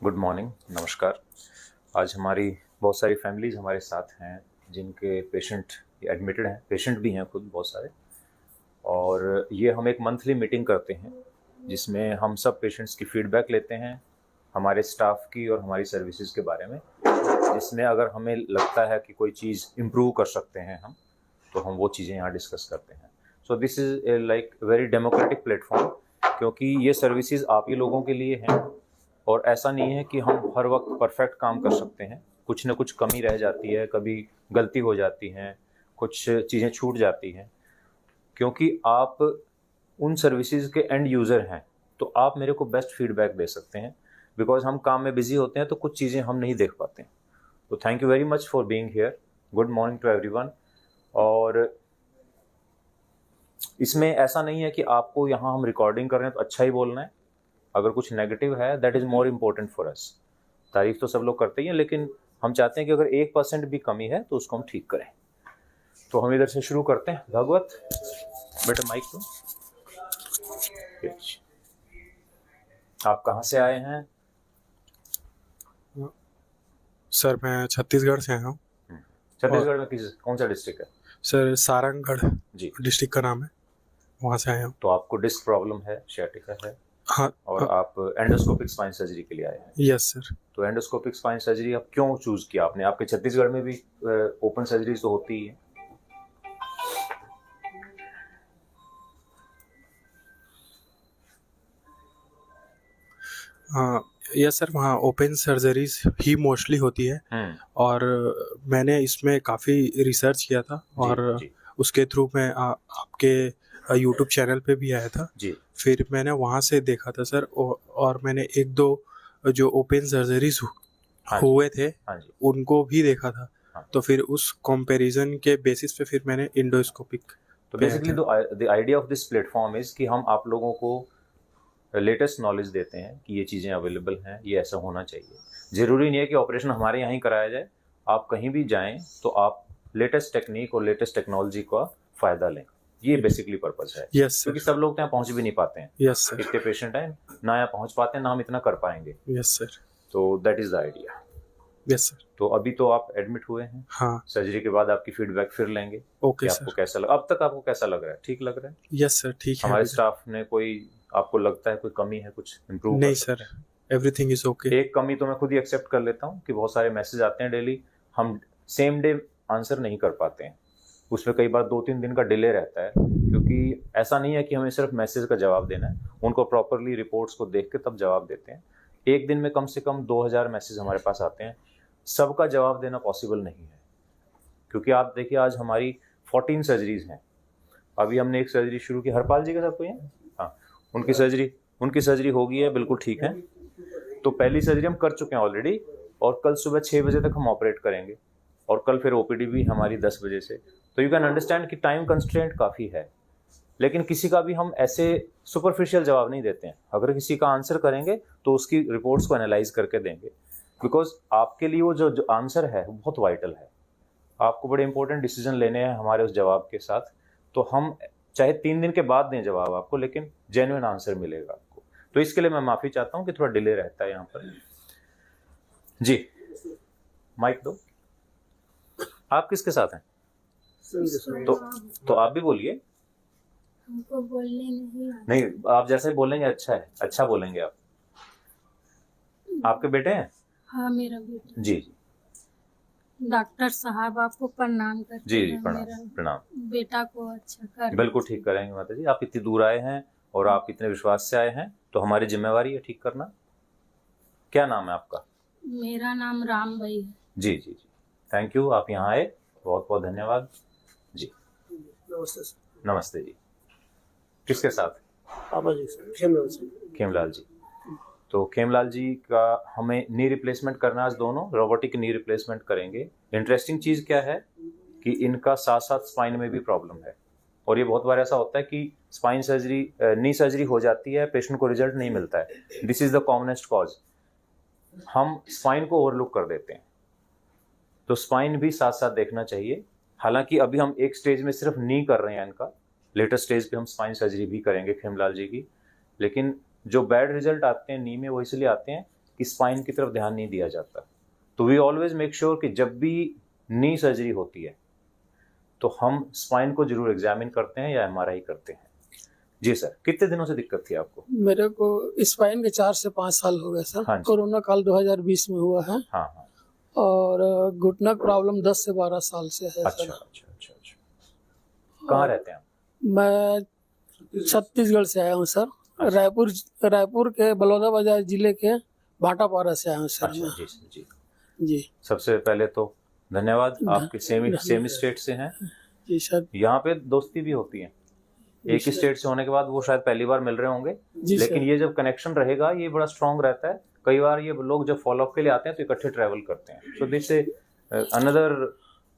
Good morning, नमस्कार। आज हमारी बहुत सारी फैमिलीज़ हमारे साथ हैं जिनके पेशेंट एडमिटेड हैं, पेशेंट भी हैं खुद बहुत सारे। और ये हम एक मंथली मीटिंग करते हैं जिसमें हम सब पेशेंट्स की फ़ीडबैक लेते हैं हमारे स्टाफ की और हमारी सर्विसेज के बारे में, जिसमें अगर हमें लगता है कि कोई चीज़ इम्प्रूव कर सकते हैं हम, तो हम वो चीज़ें यहाँ डिस्कस करते हैं। So this is like very democratic platform, क्योंकि ये सर्विसेज आप ही लोगों के लिए हैं। और ऐसा नहीं है कि हम हर वक्त परफेक्ट काम कर सकते हैं, कुछ ना कुछ कमी रह जाती है, कभी गलती हो जाती हैं, कुछ चीज़ें छूट जाती हैं। क्योंकि आप उन सर्विसेज के एंड यूज़र हैं, तो आप मेरे को बेस्ट फीडबैक दे सकते हैं। बिकॉज हम काम में बिजी होते हैं तो कुछ चीज़ें हम नहीं देख पाते हैं। तो thank you very much for being here. Good morning to everyone. और इसमें ऐसा नहीं है कि आपको यहाँ हम रिकॉर्डिंग कर रहे हैं तो अच्छा ही बोलना है। अगर कुछ नेगेटिव है, that is more important for us. तारीफ तो सब लोग करते ही हैं, लेकिन हम चाहते हैं कि अगर 1% भी कमी है तो उसको हम ठीक करें। तो हम इधर से शुरू करते हैं। भागवत, बेटा माइक तो। आप कहाँ से आए हैं? सर मैं छत्तीसगढ़ से आया हूँ। छत्तीसगढ़ में किस कौन सा डिस्ट्रिक्ट है? सर सारंगगढ़ जी, डिस्ट्रिक्ट का नाम है, वहाँ से आया हूँ। तो आपको डिस्क प्रॉब्लम है, सियाटिका है, हाँ और आप एंडोस्कोपिक स्पाइन सर्जरी के लिए आए हैं। Yes sir. तो एंडोस्कोपिक स्पाइन सर्जरी आप क्यों चूज किया आपने? आपके छत्तीसगढ़ में भी ओपन सर्जरीज तो होती ही है। हाँ यस सर, वहाँ ओपन सर्जरीज ही मोस्टली होती है। और मैंने इसमें काफ़ी रिसर्च किया था और जी, उसके थ्रू मैं आपके यूट्यूब चैनल पे भी आया था। जी, फिर मैंने वहाँ से देखा था सर, और मैंने एक दो जो ओपन सर्जरीज हाँ जी, हुए थे हाँ जी, उनको भी देखा था। हाँ। तो फिर उस कंपैरिजन के बेसिस पे फिर मैंने इंडोस्कोपिक तो पे आया बेसिकली था। The idea of this platform is कि हम आप लोगों को लेटेस्ट नॉलेज देते हैं कि ये चीज़ें अवेलेबल हैं, ये ऐसा होना चाहिए। ज़रूरी नहीं है कि ऑपरेशन हमारे यहाँ ही कराया जाए। आप कहीं भी जाएं तो आप लेटेस्ट टेक्निक और लेटेस्ट टेक्नोलॉजी का फ़ायदा लें। ये बेसिकली पर्पस है। यस क्योंकि सर। सब लोग तो यहाँ पहुँच भी नहीं पाते हैं। Yes sir. इतने पेशेंट हैं, ना यहाँ पहुँच पाते हैं, ना हम इतना कर पाएंगे। Yes sir. तो that is the idea. Yes sir. तो अभी तो आप एडमिट हुए हैं। हाँ सर्जरी के बाद आपकी फीडबैक फिर लेंगे ओके कि आपको सर। कैसा लगा। अब तक आपको कैसा लग रहा है? ठीक लग रहा है? यस सर, ठीक है हमारे अभी तक। स्टाफ ने कोई आपको लगता है कोई कमी है, कुछ इम्प्रूव कर नहीं सकते सर, हैं? Everything is okay. एक कमी तो मैं खुद ही एक्सेप्ट कर लेता हूँ कि बहुत सारे मैसेज आते हैं डेली, हम सेम डे आंसर नहीं कर पाते हैं। उसमें कई बार 2-3 दिन का डिले रहता है, क्योंकि ऐसा नहीं है कि हमें सिर्फ मैसेज का जवाब देना है, उनको प्रॉपरली रिपोर्ट्स को देख के तब जवाब देते हैं। एक दिन में कम से कम 2000 मैसेज हमारे पास आते हैं, सबका जवाब देना पॉसिबल नहीं है। क्योंकि आप देखिए, आज हमारी 14 सर्जरीज हैं। अभी हमने एक सर्जरी शुरू की, हरपाल जी का सब कोई है, हाँ, उनकी सर्जरी हो गई है, बिल्कुल ठीक है। तो पहली सर्जरी हम कर चुके हैं ऑलरेडी, और कल सुबह 6 बजे तक हम ऑपरेट करेंगे, और कल फिर ओपीडी भी हमारी 10 बजे से। तो यू कैन अंडरस्टैंड कि टाइम कंस्ट्रेंट काफ़ी है। लेकिन किसी का भी हम ऐसे सुपरफिशियल जवाब नहीं देते हैं। अगर किसी का आंसर करेंगे तो उसकी रिपोर्ट्स को एनालाइज करके देंगे, बिकॉज आपके लिए वो जो आंसर है वो बहुत वाइटल है। आपको बड़े इंपॉर्टेंट डिसीजन लेने हैं हमारे उस जवाब के साथ। तो हम चाहे 3 दिन के बाद दें जवाब आपको, लेकिन जेन्युइन आंसर मिलेगा आपको। तो इसके लिए मैं माफ़ी चाहता हूँ कि थोड़ा डिले रहता है यहाँ पर। जी, माइक दो। आप किसके साथ हैं? तो आप भी बोलिए। हमको बोलने नहीं आता। नहीं, आप जैसे बोलेंगे अच्छा है, अच्छा बोलेंगे आप। आपके बेटे हैं? हाँ मेरा बेटा। जी जी डॉक्टर साहब आपको प्रणाम करते जी जी, हैं। प्रणाम मेरा प्रणाम। बेटा को अच्छा कर बिल्कुल ठीक करेंगे माता जी। आप इतनी दूर आए हैं और आप इतने विश्वास से आए हैं, तो हमारी जिम्मेवारी है ठीक करना। क्या नाम है आपका? मेरा नाम राम भाई है। जी जी जी, थैंक यू, आप यहाँ आए, बहुत बहुत धन्यवाद जी। नमस्ते सर। नमस्ते जी। किसके साथ? पापा जी सर, खेमलाल जी। खेमलाल जी। तो खेमलाल जी का हमें नी रिप्लेसमेंट करना है। आज दोनों रोबोटिक नी रिप्लेसमेंट करेंगे। इंटरेस्टिंग चीज़ क्या है कि इनका साथ साथ स्पाइन में भी प्रॉब्लम है। और ये बहुत बार ऐसा होता है कि स्पाइन सर्जरी, नी सर्जरी हो जाती है, पेशेंट को रिजल्ट नहीं मिलता है। This is the commonest cause. हम स्पाइन को ओवरलुक कर देते हैं, तो स्पाइन भी साथ साथ देखना चाहिए। हालांकि अभी हम एक स्टेज में सिर्फ नी कर रहे हैं इनका, लेटर स्टेज पे हम स्पाइन सर्जरी भी करेंगे खेमलाल जी की। लेकिन जो बैड रिजल्ट आते हैं नी में, वो इसलिए आते हैं कि स्पाइन की तरफ ध्यान नहीं दिया जाता। तो वी ऑलवेज मेक श्योर कि जब भी नी सर्जरी होती है तो हम स्पाइन को जरूर एग्जामिन करते हैं या एमआरआई करते हैं। जी सर, कितने दिनों से दिक्कत थी आपको? मेरे को स्पाइन के 4 से 5 साल हो गए सर। हाँ जी। कोरोना काल 2020 में हुआ है। हाँ हाँ। और घुटना प्रॉब्लम 10 से 12 साल से है अच्छा सर। अच्छा अच्छा अच्छा। कहाँ रहते हैं आप? मैं छत्तीसगढ़ से आया हूँ सर। अच्छा। रायपुर के बलौदाबाजार जिले के भाटापारा से आया हूँ सर अच्छा मैं। जी सर जी। जी सबसे पहले तो धन्यवाद, आपके सेम धन्यवाद। स्टेट से हैं। जी सर। यहाँ पे दोस्ती भी होती है, एक ही स्टेट से होने के बाद वो शायद पहली बार मिल रहे होंगे, जी लेकिन सर। ये जब कनेक्शन रहेगा ये बड़ा स्ट्रांग रहता है। कई बार ये लोग जब फॉलोअप के लिए आते हैं तो इकट्ठे ट्रैवल करते हैं। सो दिस से अनदर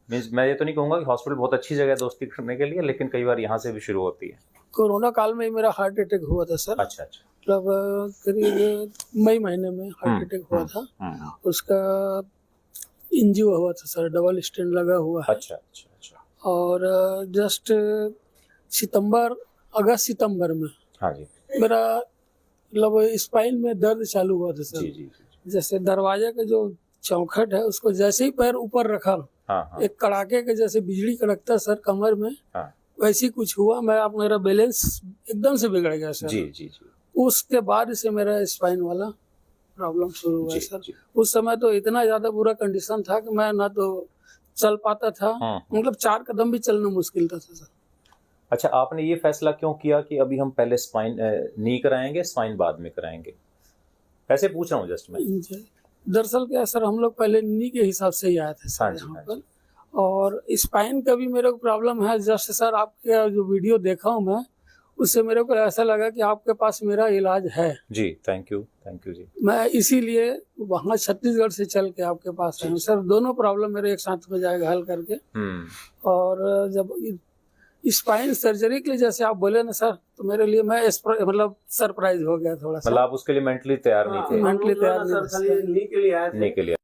मींस, मैं ये तो नहीं कहूंगा कि हॉस्पिटल बहुत अच्छी जगह है दोस्ती करने के लिए, लेकिन कई बार यहाँ से भी शुरू होती है। कोरोना काल में ही मेरा हार्ट अटैक हुआ था सर। अच्छा अच्छा। मतलब करीब मई महीने में हार्ट अटैक हुआ था। उसका इंजियो हुआ था सर, डबल स्टेंट लगा हुआ है। अच्छा अच्छा अच्छा। और जस्ट अगस्त सितंबर में हाँ जी मेरा मतलब स्पाइन में दर्द चालू हुआ था सर। जी जी जी। जैसे दरवाजे का जो चौखट है उसको जैसे ही पैर ऊपर रखा, हाँ हाँ एक कड़ाके के जैसे बिजली कड़कता सर कमर में, हाँ। वैसे ही कुछ हुआ। मेरा बैलेंस एकदम से बिगड़ गया सर। जी जी जी उसके बाद से मेरा स्पाइन वाला प्रॉब्लम शुरू हुआ जी सर। जी। उस समय तो इतना ज्यादा बुरा कंडीशन था कि मैं ना तो चल पाता था, मतलब 4 कदम भी चलना मुश्किल था सर। अच्छा, आपने ये फैसला क्यों किया कि अभी हम पहले स्पाइन नी कराएंगे, स्पाइन बाद में कराएंगे? ऐसे पूछ रहा हूँ जस्ट मैं। जी। दरअसल क्या सर, हम लोग पहले नी के हिसाब से ही आए थे सर हाँ जी, यहाँ हाँ पर। और स्पाइन का भी मेरे को प्रॉब्लम है। जस्ट सर आपका जो वीडियो देखा हूँ मैं, उससे मेरे को ऐसा लगा कि आपके पास मेरा इलाज है। जी थैंक यू जी। मैं इसीलिए वहाँ छत्तीसगढ़ से चल के आपके पास आया हूँ सर। दोनों प्रॉब्लम मेरे एक साथ हो जाएगा हल करके। और जब स्पाइन सर्जरी के लिए जैसे आप बोले ना सर, तो मेरे लिए मैं मतलब सरप्राइज हो गया थोड़ा सा। मतलब आप उसके लिए मेंटली तैयार नहीं थे? मेंटली तैयार नहीं था। नी के लिए आए नहीं के लिए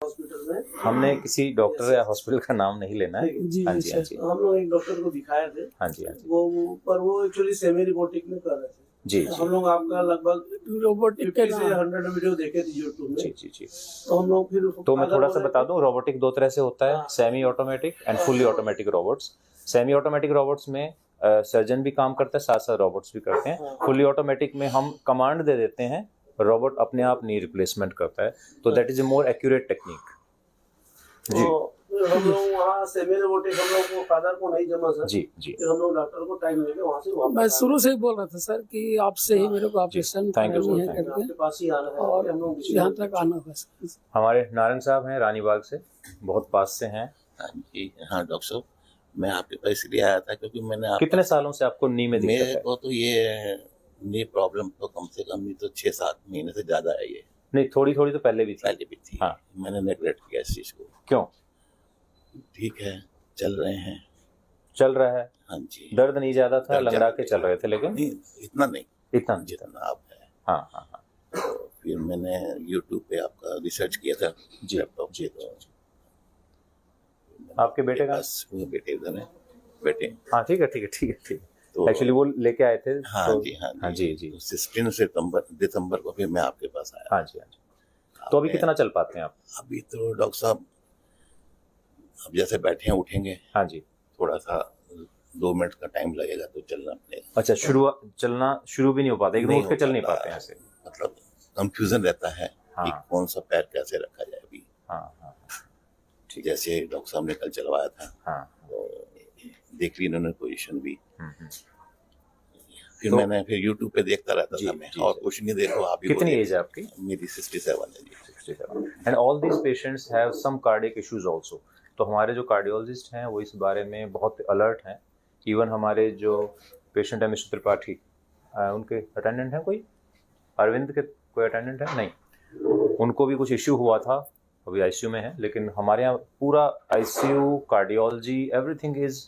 हॉस्पिटल में। हमने किसी डॉक्टर या हॉस्पिटल का नाम नहीं लेना है। जी हाँ जी जी हाँ सर। जी हम लोग एक डॉक्टर को दिखाए थे। हाँ जी हाँ जी वो एक्चुअली सेमी रोबोटिक में कर रहे थे। जी हम लोग आपका लगभग रोबोटिक के 50 से 100 वीडियो देखे थे यूट्यूब में। जी जी जी। तो हम लोग फिर तो मैं थोड़ा सा बता दूं, रोबोटिक 2 तरह से होता है, semi automatic and fully automatic robots. Semi automatic robots में सर्जन भी काम करता है, साथ साथ रोबोट्स भी करते हैं। फुल्ली ऑटोमेटिक में हम कमांड दे देते हैं, रोबोट अपने आप नी रिप्लेसमेंट करता है। तो that is a more accurate technique. जी तो हम लोग वहाँ सेमी रोबोटिक हम लोग को फादर को नहीं जमा सर। जी जी। फिर हम लोग डॉक्टर को टाइम लेके वहाँ से वापस मैं शुरू से ही बोल रहा था सर कि आपसे ही मेरे को ऑपरेशन Thank you, करनी sir, है thank you. करके, आपके पास ही आना है। और हम लोग यहाँ तक आना होगा सर। हमारे नारायण साहब हैं रानीबाग से, बहुत पास से हैं। हाँ जी, हाँ डॉक्टर साहब, मैं आपके पास इसलिए आया था क्योंकि मैंने कितने सालों से आपको नी में दिक्कत मेरे है? को तो ये नी प्रॉब्लम तो कम से कम नहीं तो 6-7 महीने से ज्यादा है। ये नहीं, थोड़ी थोड़ी तो पहले भी थी। पहले भी थी। हाँ। मैंने नेगलेक्ट किया इस चीज को। क्यों? ठीक है, चल रहे हैं। चल रहा है। हाँ जी। दर्द नहीं ज्यादा था, दर्द लंगड़ा ज्यादा के चल रहे थे, लेकिन नहीं, इतना नहीं इतना नहीं था। जितना आप है। हाँ हाँ हाँ तो फिर मैंने यूट्यूब पे आपका रिसर्च किया था जी, लैपटॉप जी, पे। तो आपके बेटे का? बस वो बेटे इधर है, बेटे। हाँ ठीक है ठीक है ठीक है ठीक है। तो एक्चुअली वो लेके आए थे। हाँ तो, जी, हाँ हाँ जी जी। तो 16 दिसंबर को फिर मैं आपके पास आया। हाँ जी हाँ जी। तो अभी आपने- कितना चल पाते हैं आप? अभी तो डॉक्टर साहब अब जैसे बैठे हैं उठेंगे, हाँ जी। थोड़ा सा 2 मिनट का टाइम लगेगा तो चलना पड़ेगा। अच्छा, चलना शुरू भी नहीं हो पाता, एकदम उठ के चल नहीं पाते हैं ऐसे? मतलब कंफ्यूजन रहता है कि हाँ। कौन सा पैर कैसे रखा जाए। अभी हाँ हाँ ठीक। जैसे डॉक्टर साहब ने कल चलवाया था हाँ। तो देख ली इन्होंने पोजीशन भी। हम्म। फिर तो- मैंने फिर यूट्यूब पे देखता रहता जी, था मैं, जी, और जी। कुछ नहीं देखो आप ही कितनी बोलिए। एज है आपकी? मेरी 67 है जी। 67। And all these patients have some cardiac issues also. तो हमारे जो कार्डियोलॉजिस्ट हैं वो इस बारे में बहुत अलर्ट हैं। इवन हमारे जो पेशेंट है मिस्टर त्रिपाठी, उनके अटेंडेंट हैं कोई, अरविंद के कोई अटेंडेंट है? नहीं, उनको भी कुछ इश्यू हुआ था, अभी आईसीयू में है। लेकिन हमारे यहाँ पूरा ICU, cardiology, everything is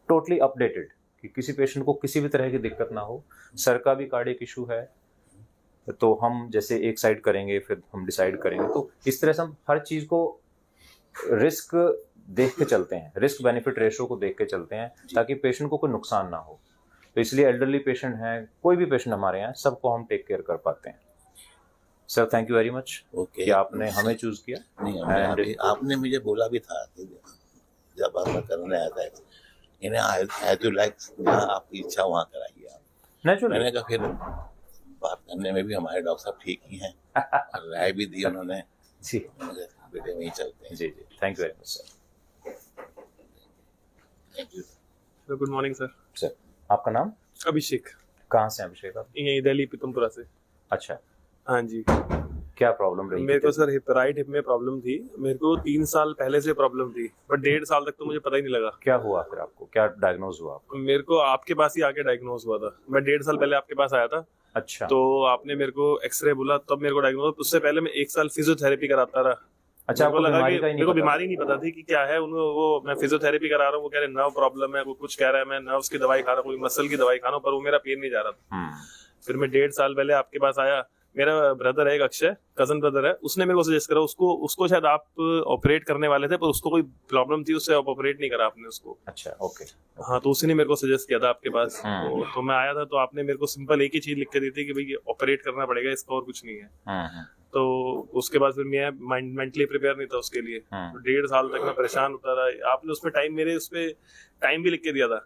totally updated कि किसी पेशेंट को किसी भी तरह की दिक्कत ना हो। सर का भी कार्डियक इशू है तो हम जैसे एक साइड करेंगे फिर हम डिसाइड करेंगे। तो इस तरह से हम हर चीज़ को रिस्क देख के चलते हैं, रिस्क बेनिफिट रेशो को देख के चलते हैं ताकि पेशेंट को कोई नुकसान ना हो। तो इसलिए एल्डरली पेशेंट हैं, कोई भी पेशेंट हमारे यहाँ, सबको हम टेक केयर कर पाते हैं। Sir thank you very much okay कि आपने हमें चूज किया। नहीं, हमने And- अभी आपने मुझे बोला भी था कि जब आप करने आया था इन्हें आई टू लाइक जहाँ आपकी इच्छा वहाँ कराइए आप। नेचुरली मैंने कहा फिर बात करने में भी हमारे डॉक्टर साहब ठीक ही हैं और राय भी दी उन्होंने। जी मैंने कहा, बेटे वहीं चलते हैं। जी जी, thank you very much sir. Thank you. Hello, good morning sir. Sir आपका नाम? अभिषेक, कहाँ से हैं अभिषेक आप? यही दिल्ली पीतमपुरा से। अच्छा, हाँ जी, क्या प्रॉब्लम रही? मेरे को सर राइट हिप में प्रॉब्लम थी। मेरे को 3 साल पहले से प्रॉब्लम थी, बट 1.5 साल तक तो मुझे पता ही नहीं लगा। क्या हुआ फिर आपको, क्या डायग्नोज हुआ आपको? मेरे को आपके पास ही आके डायग्नोज हुआ था। मैं 1.5 साल पहले आपके पास आया था, अच्छा तो आपने मेरे को एक्सरे बोला, तब मेरे को डायग्नोज। उससे पहले मैं 1 साल फिजियोथेरेपी कराता रहा। अच्छा, मेरे को आपको लगा बीमारी कि का ही मेरे नहीं को पता? बीमारी नहीं पता थी कि क्या है। उन्होंने वो मैं फिजियोथेरेपी करा रहा हूँ, वो कह रहे नर्व प्रॉब्लम है, वो कुछ कह रहा है, मैं नर्व्स की दवाई खा रहा हूँ, कोई मसल की दवाई खा रहा हूँ, पर वो मेरा पेन नहीं जा रहा था। फिर मैं 1.5 साल पहले आपके पास आया। मेरा ब्रदर है एक, अक्षय, कजन ब्रदर है, उसने मेरे को सजेस्ट करा। उसको शायद आप ऑपरेट करने वाले थे, पर उसको कोई प्रॉब्लम थी, उससे आप ऑपरेट नहीं करा आपने उसको। अच्छा, ओके। हाँ, तो उसी ने मेरे को सजेस्ट किया था आपके पास। तो मैं आया था, तो आपने मेरे को सिंपल एक ही चीज लिख के दी थी कि भाई ऑपरेट करना पड़ेगा, इसका और कुछ नहीं है। तो उसके बाद फिर मैं मेंटली प्रिपेयर नहीं था उसके लिए। तो 1.5 साल तक मैं परेशान होता रहा। आपने उसमें टाइम भी लिख के दिया था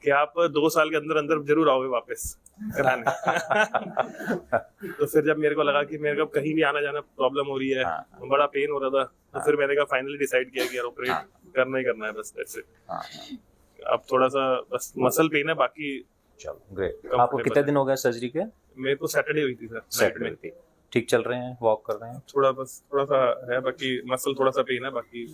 कि आप 2 साल के अंदर अंदर जरूर आओगे वापस कराने। तो फिर जब मेरे को लगा कि मेरे को कहीं भी आना जाना प्रॉब्लम हो रही है, बड़ा पेन हो रहा था, तो फिर मैंने कहा फाइनली डिसाइड किया कि यार ऑपरेट करना ही करना है, बस दैट्स इट। अब थोड़ा सा बस मसल पेन है, बाकी चलो ग्रेट। आपको कितने दिन हो गए सर्जरी के? मेरे को सैटरडे हुई थी सर, नाइट सैटरडे में। थी। ठीक चल रहे हैं, वॉक कर रहे हैं? थोड़ा सा है, बाकी मसल थोड़ा सा पेन है, बाकी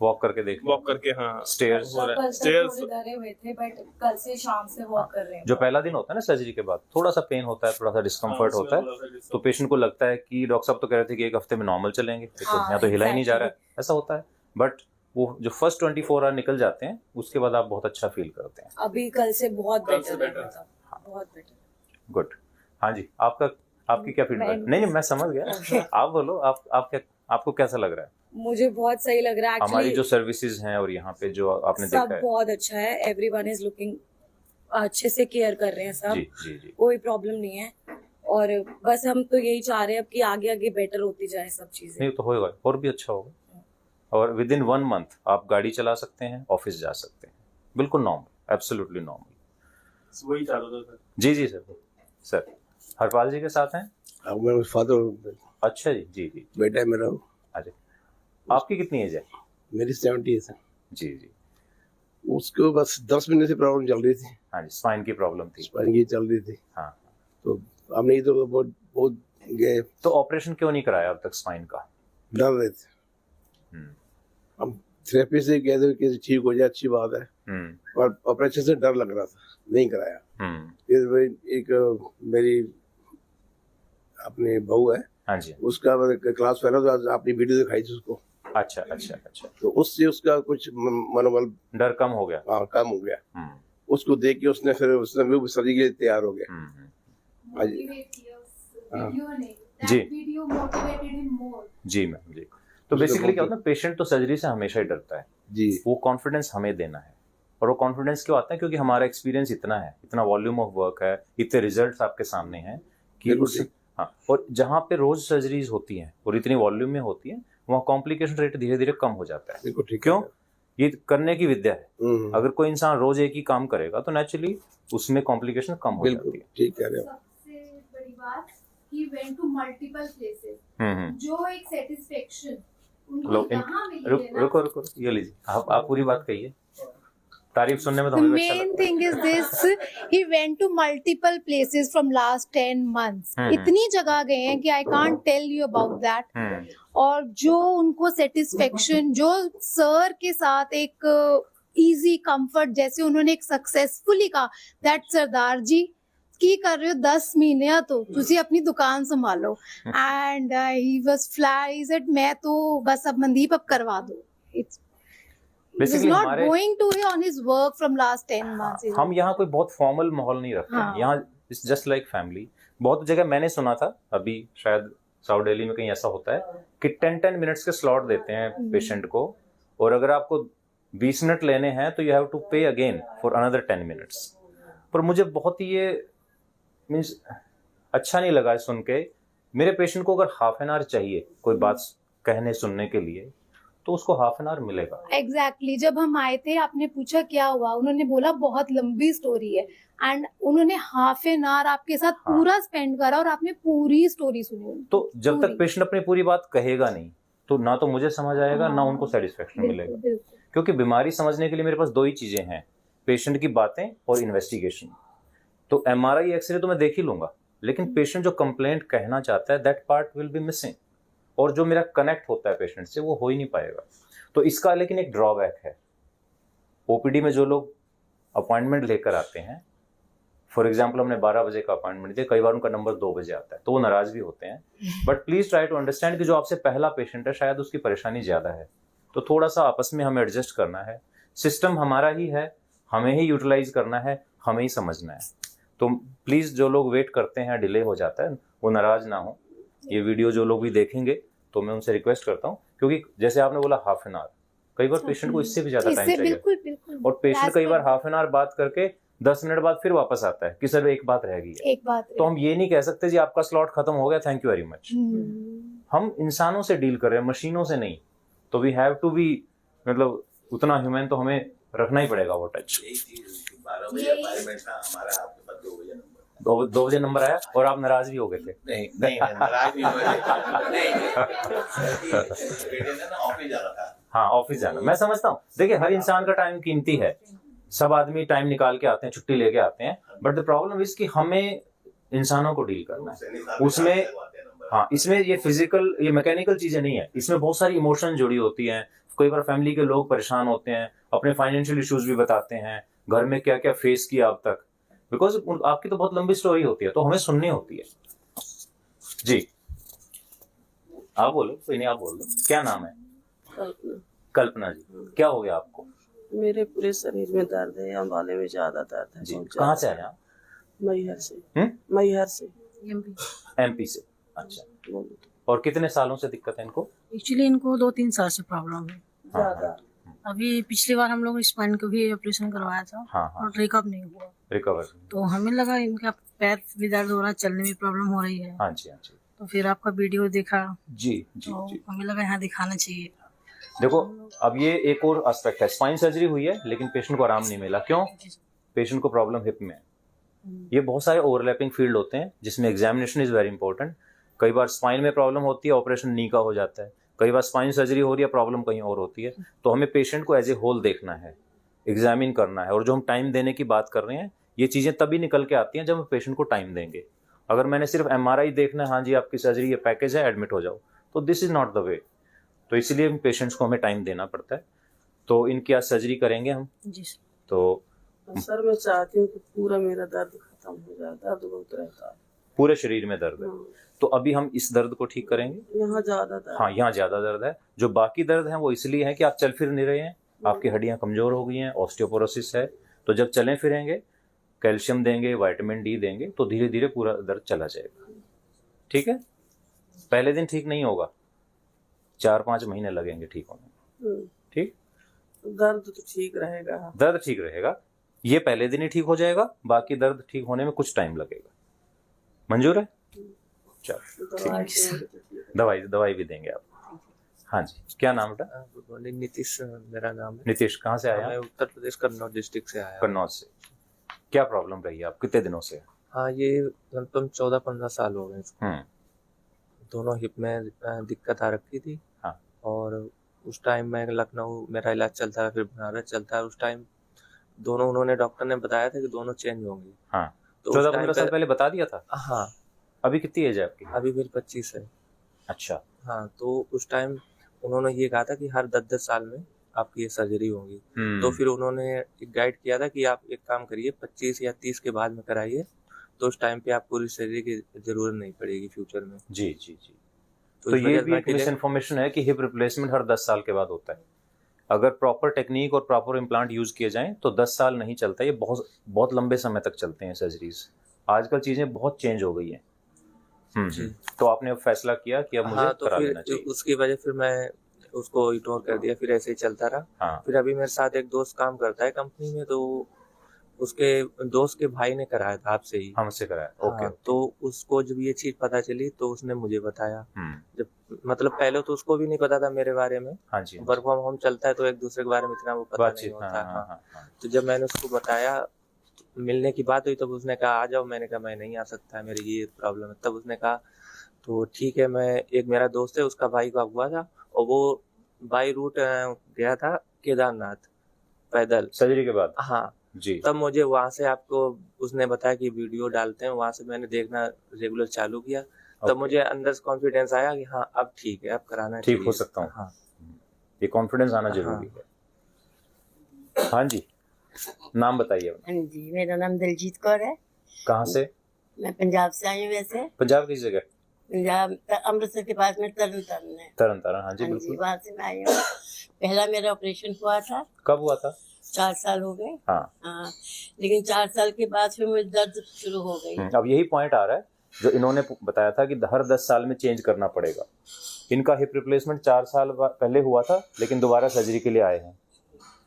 वॉक करके देख लो। वॉक करके हाँ स्टेयर्स हो रहा है। कल से स्टेयर्स थोड़े डरे हुए थे, बट कल से शाम से वॉक कर रहे हैं। जो पहला दिन होता है ना सर्जरी के बाद, थोड़ा सा पेन होता है, थोड़ा सा डिस्कम्फर्ट होता है, तो पेशेंट को लगता है कि डॉक्टर साहब तो कह रहे थे कि 1 हफ्ते में नॉर्मल चलेंगे, तो यहाँ तो हिला ही नहीं जा रहा है, ऐसा होता है। बट वो जो फर्स्ट 24 आवर निकल जाते हैं, उसके बाद आप बहुत अच्छा फील करते हैं। अभी कल से बहुत कल से बेटर है, better। मतलब बहुत बेटर। गुड। हाँ जी, आपकी क्या फीडबैक? नहीं, मैं समझ गया, आप बोलो, आपको कैसा लग रहा है? मुझे बहुत सही लग रहा है हमारी एक्चुअली। जो सर्विसेज हैं और यहाँ पे जो आपने सब देखा है। बहुत अच्छा है, एवरीवन इज लुकिंग, अच्छे से केयर कर रहे हैं सब। जी जी जी। कोई प्रॉब्लम नहीं है, और बस हम तो यही चाह रहे हैं अब कि आगे आगे बेटर होती जाए सब चीजें। नहीं तो होगा, और भी अच्छा होगा, और विद इन 1 मंथ आप गाड़ी चला सकते हैं, ऑफिस जा सकते हैं, बिल्कुल नॉर्मल, एब्सोल्युटली नॉर्मल। वही चालू था सर। जी जी सर हरपाल जी के साथ हैं? अब मेरे फादर अच्छा जी जी जी। बेटा है मेरा, अच्छा, आपकी कितनी एज है? मेरी 70 है। जी जी। उसको बस 10 महीने से प्रॉब्लम चल रही थी, हाँ जी, स्पाइन की प्रॉब्लम थी। स्पाइन की चल रही थी। हाँ, तो हमने इधर बहुत गए, तो ऑपरेशन क्यों नहीं कराया अब तक स्पाइन का? डर रहे थे। हम थेरेपी से कह दे कि ठीक हो जाए, अच्छी बात है, पर ऑपरेशन से डर लग रहा था, नहीं कराया। फिर एक मेरी अपनी बहू है, हाँ जी। उसका क्लास फेलो, तो आज आपने वीडियो दिखाई थी उसको, अच्छा अच्छा अच्छा। तो उससे उसका कुछ मनोबल डर कम हो गया। कम हो गया। उसको देख के उसने भी सर्जरी के लिए तैयार हो गया। जी जी मैम जी। तो बेसिकली क्या होता है, पेशेंट तो सर्जरी से हमेशा ही डरता है जी। वो कॉन्फिडेंस हमें देना है, और वो कॉन्फिडेंस क्यों आता है? क्योंकि हमारा एक्सपीरियंस इतना है, इतना वॉल्यूम ऑफ वर्क है, इतने रिजल्ट्स आपके सामने हैं कि उस हाँ, और जहाँ पे रोज सर्जरीज होती हैं और इतनी वॉल्यूम में होती हैं, वहाँ कॉम्प्लिकेशन रेट धीरे धीरे कम हो जाता है। क्यों? ये करने की विद्या है। अगर कोई इंसान रोज एक ही काम करेगा तो नेचुरली उसमें कॉम्प्लिकेशन कम हो जाती है। ठीक कह रहे हो। सबसे बड़ी बात, he went to multiple places, जो एक सेटिस्फेक्शन लो, रुको ये लीजिए, आप पूरी बात कहिए, तारीफ सुनने में तो The हमें अच्छा main लगता है। thing is this, he went to multiple places from last 10 months. इतनी जगह गए हैं कि I can't tell you about that. और जो उनको सेटिस्फेक्शन, जो सर के साथ एक इजी कंफर्ट, जैसे उन्होंने एक सक्सेसफुली कहा दैट सरदार जी की कर रहे हो 10 महीने तो तुसी अपनी दुकान संभालो, and he was flat, he said मैं तो बस अब मनदीप अब करवा दो। इट्स बेसिकली not हमारे going to on his work from last 10 months. हम यहाँ कोई बहुत फॉर्मल माहौल नहीं रखते हैं। यहाँ इट्स जस्ट लाइक फैमिली। बहुत जगह मैंने सुना था, अभी शायद साउथ दिल्ली में कहीं ऐसा होता है कि 10 मिनट्स के स्लॉट देते हैं पेशेंट को, और अगर आपको 20 मिनट लेने हैं तो यू हैव टू पे अगेन फॉर अनदर 10 मिनट्स। पर मुझे बहुत ही ये मीन्स अच्छा नहीं लगा सुन के। मेरे पेशेंट को अगर हाफ एन आवर चाहिए कोई बात कहने सुनने के लिए तो उसको हाफ एन आवर मिलेगा। एग्जैक्टली जब हम आए थे आपने पूछा क्या हुआ, उन्होंने बोला बहुत लंबी स्टोरी है, एंड उन्होंने हाफ एन आवर आपके साथ पूरा स्पेंड करा और आपने पूरी स्टोरी सुनी। तो जब तक पेशेंट अपनी पूरी बात कहेगा नहीं तो ना तो मुझे समझ आएगा ना उनको सेटिस्फेक्शन मिलेगा। क्योंकि बीमारी समझने के लिए मेरे पास दो ही चीजें हैं, पेशेंट की बातें और इन्वेस्टिगेशन। तो एमआरआई एक्सरे तो मैं देख ही लूंगा, लेकिन पेशेंट जो कंप्लेंट कहना चाहता है that part will be missing, और जो मेरा कनेक्ट होता है पेशेंट से वो हो ही नहीं पाएगा। तो इसका लेकिन एक ड्रॉबैक है, ओपीडी में जो लोग अपॉइंटमेंट लेकर आते हैं, फॉर एग्जाम्पल हमने 12 बजे का अपॉइंटमेंट दिया, कई बार उनका नंबर 2 बजे आता है तो वो नाराज भी होते हैं। But please try to understand कि जो आपसे पहला पेशेंट है शायद उसकी परेशानी ज्यादा है, तो थोड़ा सा आपस में हमें एडजस्ट करना है। सिस्टम हमारा ही है, हमें ही यूटिलाइज करना है, हमें ही समझना है। तो प्लीज जो लोग वेट करते हैं, डिले हो जाता है, वो नाराज ना हो। ये वीडियो जो लोग भी देखेंगे तो मैं उनसे रिक्वेस्ट करता हूँ, क्योंकि जैसे आपने बोला हाफ एन आवर, कई बार पेशेंट को इससे भी ज्यादा टाइम चाहिए। बिल्कुल। और पेशेंट कई बार हाफ एन आवर बात करके 10 मिनट बाद फिर वापस आता है कि सर एक बात रह गई है। तो हम ये नहीं कह सकते जी आपका स्लॉट खत्म हो गया, थैंक यू वेरी मच। हम इंसानों से डील कर रहे हैं, मशीनों से नहीं। तो वी हैव टू बी, मतलब उतना ह्यूमन तो हमें रखना ही पड़ेगा वो टच। 2 बजे नंबर आया और आप नाराज भी हो गए थे? नहीं नाराज नहीं हुए। हाँ ऑफिस जाना मैं समझता हूँ। देखिए हर इंसान का टाइम कीमती है, सब आदमी टाइम निकाल के आते हैं, छुट्टी लेके आते हैं, बट द प्रॉब्लम इज कि हमें इंसानों को डील करना है उसमें। हाँ इसमें ये फिजिकल, ये मैकेनिकल चीजें नहीं है, इसमें बहुत सारी इमोशन जुड़ी होती हैं। कई बार फैमिली के लोग परेशान होते हैं, अपने फाइनेंशियल इश्यूज भी बताते हैं, घर में क्या क्या फेस किया अब तक, बिकॉज आपकी तो बहुत लंबी स्टोरी होती है तो हमें सुननी होती है। जी आप बोलो, कोई नहीं आप बोल दो, क्या नाम है? कल्पना जी, क्या हो गया आपको? मेरे पूरे शरीर में दर्द है, अंबाले में ज्यादा दर्द है। जी कहाँ से आए आप? मैहर से। मैहर से, एमपी से। अच्छा, और कितने सालों से दिक्कत है इनको? एक्चुअली इनको 2-3 साल से प्रॉब्लम है ज्यादा। अभी पिछली बार हम लोग स्पाइन को भी ऑपरेशन करवाया था। हाँ। और रिकवर नहीं हुआ। रिकवर तो हमें लगा इनका पैर भी दर्द हो रहा है, चलने में प्रॉब्लम हो रही है। हाँ जी हाँ जी। तो फिर आपका वीडियो देखा जी जी तो जी। हमें लगा यहाँ दिखाना चाहिए। देखो अब ये एक और एस्पेक्ट है, स्पाइन सर्जरी हुई है लेकिन पेशेंट को आराम नहीं मिला। क्यों? पेशेंट को प्रॉब्लम हिप में है। ये बहुत सारे ओवरलैपिंग फील्ड होते हैं जिसमें एग्जामिनेशन इज वेरी इंपॉर्टेंट। कई बार स्पाइन में प्रॉब्लम होती है, ऑपरेशन नी का हो जाता है, कई बार स्पाइन सर्जरी हो रही है, प्रॉब्लम कहीं और होती है। तो हमें पेशेंट को एज ए होल देखना है, एग्जामिन करना है। और जो हम टाइम देने की बात कर रहे हैं, ये चीजें तभी निकल के आती हैं जब हम पेशेंट को टाइम देंगे। अगर मैंने सिर्फ एमआरआई देखना है, हाँ जी आपकी सर्जरी ये पैकेज है, एडमिट हो जाओ, तो this is not the way. तो इसलिए पेशेंट्स को हमें टाइम देना पड़ता है। तो इनकी आज सर्जरी करेंगे हम। जी तो सर मैं चाहती हूँ कि पूरा मेरा दर्द खत्म हो जाए, दर्द बहुत रहता है, पूरे शरीर में दर्द है। तो अभी हम इस दर्द को ठीक करेंगे। यहाँ ज्यादा दर्द। हाँ यहाँ ज्यादा दर्द है। जो बाकी दर्द है वो इसलिए है कि आप चल फिर नहीं रहे हैं, आपकी हड्डियां कमजोर हो गई हैं, ऑस्टियोपोरोसिस है। तो जब चलें फिरेंगे, कैल्शियम देंगे, विटामिन डी देंगे, तो धीरे धीरे पूरा दर्द चला जाएगा। ठीक है, पहले दिन ठीक नहीं होगा, 4-5 महीने लगेंगे ठीक होने। ठीक, दर्द तो ठीक रहेगा। दर्द ठीक रहेगा, ये पहले दिन ही ठीक हो जाएगा, बाकी दर्द ठीक होने में कुछ टाइम लगेगा। मंजूर है? चलो दवाई भी देंगे आपको। हाँ जी, क्या नाम बेटा? गुड मॉर्निंग, नीतीश मेरा नाम है। नीतीश, कहाँ से आया? मैं उत्तर प्रदेश कन्नौज डिस्ट्रिक्ट से आया। कन्नौज से। क्या प्रॉब्लम रही है आप, कितने दिनों से? हाँ ये लगभग 14-15 साल हो गए। दोनों हिप में दिक्कत आ रखी थी। हाँ। और उस टाइम मैं लखनऊ मेरा इलाज चलता रहा, फिर बनारस चलता है। उस टाइम दोनों उन्होंने डॉक्टर ने बताया था कि दोनों चेंज होंगी। हाँ, तो 14-15 साल पहले बता दिया था। हाँ। अभी कितनी एज है आपकी? अभी मेरी 25 है। अच्छा। हाँ, तो उस टाइम उन्होंने ये कहा था कि हर 10-10 साल में आपकी ये सर्जरी होगी। तो फिर उन्होंने एक गाइड किया था कि आप एक काम करिए 25 या 30 के बाद में कराइए, तो उस टाइम पे आप पूरी सर्जरी की जरूरत नहीं पड़ेगी फ्यूचर में। जी जी जी। तो ये भी एक मिस इन्फॉर्मेशन है कि हिप रिप्लेसमेंट हर 10 साल के बाद होता है। अगर प्रॉपर टेक्निक और प्रॉपर इम्प्लांट यूज किए जाएं तो 10 साल नहीं चलता, ये बहुत बहुत लंबे समय तक चलते हैं सर्जरीज। आजकल चीजें बहुत चेंज हो गई हैं। तो आपने अब फैसला किया कि अब मुझे करा लेना चाहिए। उसकी वजह फिर मैं उसको इग्नोर कर दिया, फिर ऐसे ही चलता रहा। हाँ। फिर अभी मेरे साथ एक दोस्त काम करता है कंपनी में, तो उसके दोस्त के भाई ने कराया था आपसे ही। हमसे कराया, ओके। हाँ, तो उसको जब ये चीज पता चली तो उसने मुझे बताया। जब मतलब पहले तो उसको भी नहीं पता था मेरे बारे में। हाँ जी। वर्क फ्रॉम होम चलता है तो एक दूसरे के बारे में इतना वो पता नहीं होता। हाँ। तो जब मैंने उसको बताया, मिलने की बात हुई, तब उसने कहा आ जाओ। मैंने कहा मैं नहीं आ सकता, मेरी ये प्रॉब्लम है। तब उसने कहा तो ठीक है, मैं एक मेरा दोस्त है उसका भाई का हुआ था और वो बाई रूट गया था केदारनाथ पैदल सर्जरी के बाद। हाँ जी। तब मुझे वहां से आपको उसने बताया कि वीडियो डालते हैं, वहां से मैंने देखना रेगुलर चालू किया। तब मुझे अंदर से कॉन्फिडेंस आया कि हाँ अब ठीक है, अब कराना ठीक हो सकता हूँ। हाँ, ये कॉन्फिडेंस आना जरूरी है। हाँ जी, नाम बताइए। हाँ जी, मेरा नाम दिलजीत कौर है। कहाँ से? मैं पंजाब से आई हूँ। वैसे पंजाब की जगह? पंजाब अमृतसर के पास में तरन तारण है। तरन तारण, हाँ जी बिल्कुल। वहाँ से मैं आई हूँ। पहला मेरा ऑपरेशन हुआ था। कब हुआ था? 4 साल हो गए। हाँ। लेकिन 4 साल के बाद फिर मुझे दर्द शुरू हो गई। अब यही पॉइंट आ रहा है जो इन्होंने बताया था कि हर 10 साल में चेंज करना पड़ेगा। इनका हिप रिप्लेसमेंट 4 साल पहले हुआ था, लेकिन दोबारा सर्जरी के लिए आए हैं।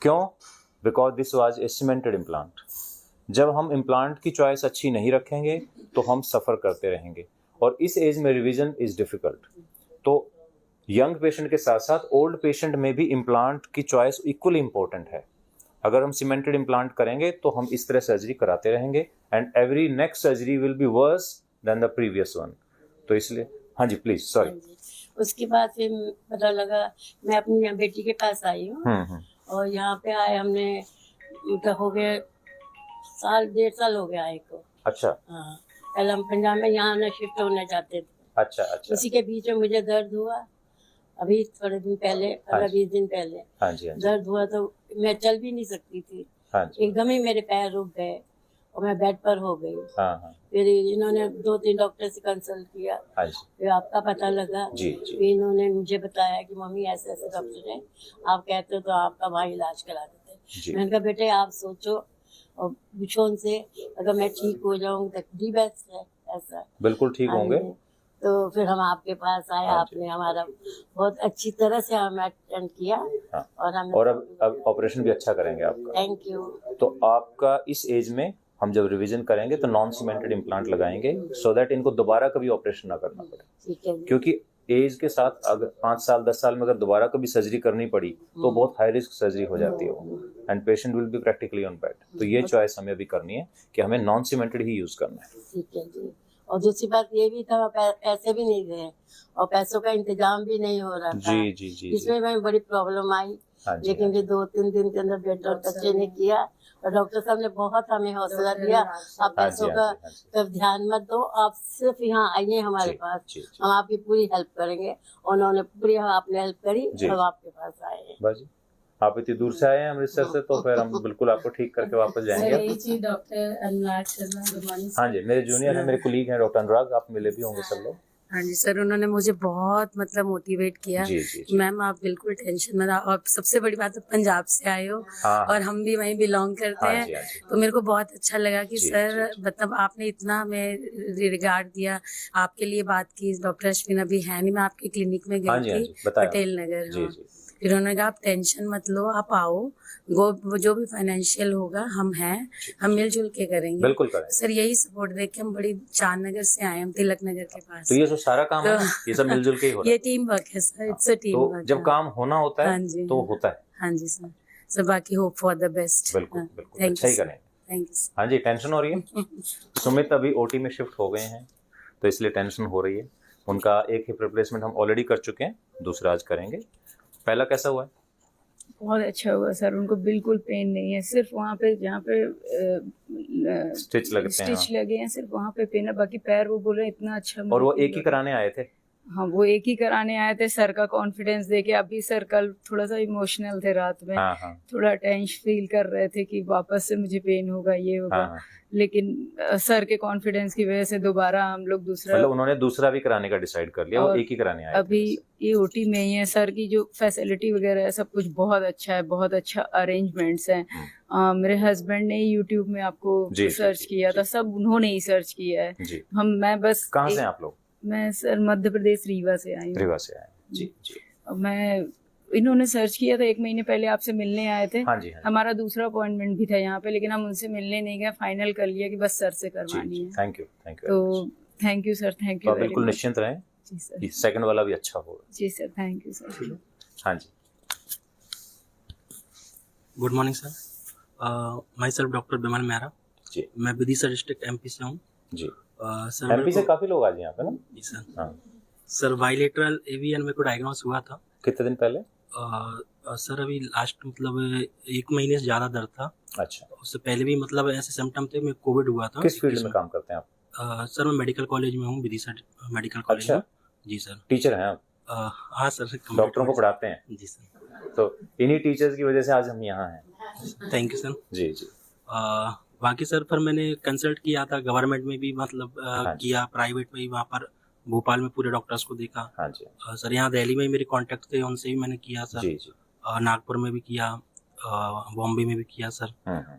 क्यों? Because this was a cemented implant. जब हम इम्प्लांट की चॉइस अच्छी नहीं रखेंगे तो हम सफ़र करते रहेंगे, और इस एज में रिवीजन इज़ डिफ़िकल्ट। तो यंग पेशेंट के साथ साथ ओल्ड पेशेंट में भी इम्प्लांट की चॉइस इक्वली इम्पोर्टेंट है। अगर हम सीमेंटेड इम्प्लांट करेंगे तो हम इस तरह सर्जरी कराते रहेंगे, and every next surgery will be worse than the previous one. तो इसलिए हाँ जी प्लीज, सॉरी। उसके बाद फिर पता लगा, मैं अपनी यहाँ बेटी के पास आई हूँ और यहाँ पे आए हमने, मतलब हो गए 1.5 साल हो गया आए को। अच्छा। हाँ, पहले हम पंजाब में यहाँ ना शिफ्ट होने जाते थे। अच्छा अच्छा। उसी के बीच में मुझे दर्द हुआ, अभी थोड़े दिन पहले, 15-20 दिन पहले। हाँ जी, हाँ जी। दर्द हुआ तो मैं चल भी नहीं सकती थी। हाँ जी। एकदम ही मेरे पैर रुक गए और मैं बेड पर हो गई। हाँ। फिर इन्होंने 2-3 डॉक्टर से कंसल्ट किया। हाँ जी। फिर आपका पता लगा। जी जी। फिर इन्होंने मुझे बताया कि मम्मी ऐसे ऐसे डॉक्टर हैं, आप कहते हो तो आपका भाई इलाज करा देते। मैंने कहा बेटे आप सोचो और पूछो उनसे, अगर मैं ठीक हो जाऊँ तो दी बेस्ट है। ऐसा बिल्कुल ठीक होंगे। तो फिर हम आपके पास आए, आपने हमारा बहुत अच्छी तरह से हमें अटेंड किया। और हम अब ऑपरेशन भी अच्छा करेंगे आपका। Thank you. तो आपका इस एज में हम जब रिवीजन करेंगे तो नॉन सीमेंटेड इम्प्लांट लगाएंगे, सो दैट इनको दोबारा कभी ऑपरेशन ना करना पड़े। ठीक है। क्योंकि एज के साथ अगर 5 साल 10 साल में अगर दोबारा कभी सर्जरी करनी पड़ी तो बहुत हाई रिस्क सर्जरी हो जाती है, and patient will B practically on bed. तो ये चॉइस हमें अभी करनी है कि हमें नॉन सीमेंटेड ही यूज करना है। ठीक है जी। और दूसरी बात ये भी था, पैसे भी नहीं थे और पैसों का इंतजाम भी नहीं हो रहा था। जी जी जी। इसमें मैं बड़ी प्रॉब्लम आई। लेकिन फिर 2-3 दिन के अंदर बेटे और बच्चे ने किया और डॉक्टर साहब ने बहुत हमें हौसला दिया। आप पैसों का तब ध्यान मत दो, आप सिर्फ यहाँ आइए हमारे पास, हम आपकी पूरी हेल्प करेंगे। उन्होंने पूरी आपने हेल्प करी, हम आपके पास आए। आप इतनी दूर से आए हैं अमृतसर से, तो फिर हम बिल्कुल आपको ठीक करके वापस जाएंगे। Doctor Anurag Sharma, good morning. हाँ जी, मेरे जूनियर हैं, मेरे कुलीग हैं डॉक्टर अनुराग, आप मिले भी होंगे सब लोग। हाँ जी सर, उन्होंने मुझे बहुत मतलब मोटिवेट किया। मैम आप बिल्कुल टेंशन मत, और सबसे बड़ी बात है पंजाब से आए हो। और हम भी वहीं बिलोंग करते हैं। तो मेरे को बहुत अच्छा लगा कि सर मतलब आपने इतना हमें रिगार्ड दिया, आपके लिए बात की। डॉक्टर अश्विन अभी है नहीं, मैं आपके क्लिनिक में गई थी पटेल नगर। फिर उन्होंने कहा आप टेंशन मत लो, आप आओ, जो भी फाइनेंशियल होगा हम हैं, हम मिलजुल के करेंगे। बिल्कुल करेंगे सर, यही सपोर्ट देख के हम बड़ी चांदनगर से आए, हम तिलक नगर के पास। तो ये जो सारा काम है ये सब मिलजुल के ही हो रहा है। ये टीम वर्क है sir, it's a team work. जब काम होना होता है तो होता है। हाँ जी सर, सर बाकी होप फॉर द बेस्ट। बिल्कुल बिल्कुल, अच्छा ही करें। Thank you. हाँ जी, टेंशन हो रही है। सुमित अभी ओटी में शिफ्ट हो गए हैं तो इसलिए टेंशन हो रही है। उनका एक हिप रिप्लेसमेंट हम ऑलरेडी कर चुके हैं, दूसरा आज करेंगे। पहला कैसा हुआ है? बहुत अच्छा हुआ सर, उनको बिल्कुल पेन नहीं है, सिर्फ वहाँ पे जहाँ पे स्टिच लगे हैं सिर्फ वहाँ पे पेन है, बाकी पैर वो बोले इतना अच्छा। और वो एक ही कराने आए थे? हाँ, वो एक ही कराने आए थे। सर का कॉन्फिडेंस देके अभी सर कल थोड़ा सा इमोशनल थे रात में। थोड़ा टेंशन फील कर रहे थे कि वापस से मुझे पेन होगा, ये होगा। लेकिन सर के कॉन्फिडेंस की वजह से दोबारा हम लोग दूसरा, मतलब उन्होंने दूसरा भी कराने का डिसाइड कर लिया, वो एक ही कराने आए अभी ये ओटी में ही है। सर की जो फैसिलिटी वगैरह है सब कुछ बहुत अच्छा है, बहुत अच्छा अरेंजमेंट्स हैं। मेरे हस्बैंड ने यूट्यूब में आपको सर्च किया था, सब उन्होंने ही सर्च किया है। मैं बस। कहाँ से आप लोग? मैं सर मध्य प्रदेश रीवा से आई हूँ। रीवा से आए जी जी। मैं इन्होंने सर्च किया था 1 महीने पहले, आपसे मिलने आए थे। हाँ जी, हाँ जी। हमारा दूसरा अपॉइंटमेंट भी था यहाँ पे, लेकिन हम उनसे मिलने नहीं गए, फाइनल कर लिया कि बस सर से करवानी है। थैंक यू तो thank you sir, thank you. बिल्कुल निश्चिंत रहें जी सर, सेकंड वाला भी अच्छा होगा। जी सर, थैंक यू सर। हाँ जी, good morning sir, myself doctor Bimal Mehra ji. मैं विदिशा डिस्ट्रिक्ट एमपी से हूँ जी। सर एमपी से काफी लोग आज यहाँ पे ना? जी सर। हाँ। सर बाइलेटरल एवीएन में को डायग्नोस हुआ था। कितने दिन पहले? सर अभी लास्ट मतलब 1 महीने से ज़्यादा दर्द था। अच्छा। उससे पहले भी मतलब ऐसे सिम्टम थे, मैं कोविड हुआ था। किस फील्ड में काम करते हैं आप? सर मैं मेडिकल कॉलेज में हूँ, विदिशा मेडिकल कॉलेज। अच्छा। में। जी सर। टीचर हैं आप? हाँ सर, डॉक्टरों को पढ़ाते हैं? जी सर। तो इन्हीं टीचर्स की वजह से आज हम यहाँ हैं। Thank you sir. जी जी। बाकी सर फिर मैंने कंसल्ट किया था गवर्नमेंट में भी, मतलब किया, प्राइवेट में भी, वहाँ पर भोपाल में पूरे डॉक्टर्स को देखा। हाँ जी। सर यहाँ दिल्ली में मेरे कांटेक्ट थे, उनसे भी मैंने किया सर। जी जी। नागपुर में भी किया, बॉम्बे में भी किया सर।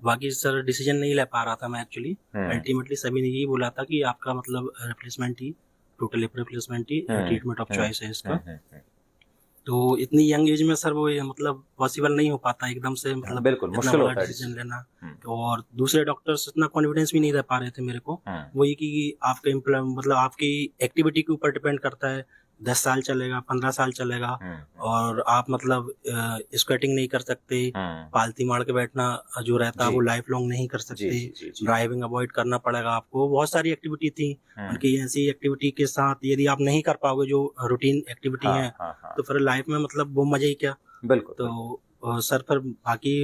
बाकी सर डिसीजन नहीं ले पा रहा था मैं एक्चुअली। अल्टीमेटली सभी ने यही बोला था कि आपका मतलब replacement he, total replacement he treatment of choice है इसका। तो इतनी यंग एज में सर वो ये मतलब पॉसिबल नहीं हो पाता एकदम से, मतलब बिल्कुल मुश्किल होता है डिसीजन लेना। और दूसरे डॉक्टर्स इतना कॉन्फिडेंस भी नहीं दे पा रहे थे मेरे को। वही कि आपके मतलब आपकी एक्टिविटी के ऊपर डिपेंड करता है, 10 साल चलेगा, 15 साल चलेगा, और आप मतलब स्क्वेटिंग नहीं कर सकते, पालती मार के बैठना जो रहता है वो लाइफ लॉन्ग नहीं कर सकते, ड्राइविंग अवॉइड करना पड़ेगा आपको। बहुत सारी एक्टिविटी थी उनकी, ऐसी एक्टिविटी के साथ यदि आप नहीं कर पाओगे जो रूटीन एक्टिविटी है, तो फिर लाइफ में मतलब वो मजा ही क्या। बिल्कुल। तो सर फिर बाकी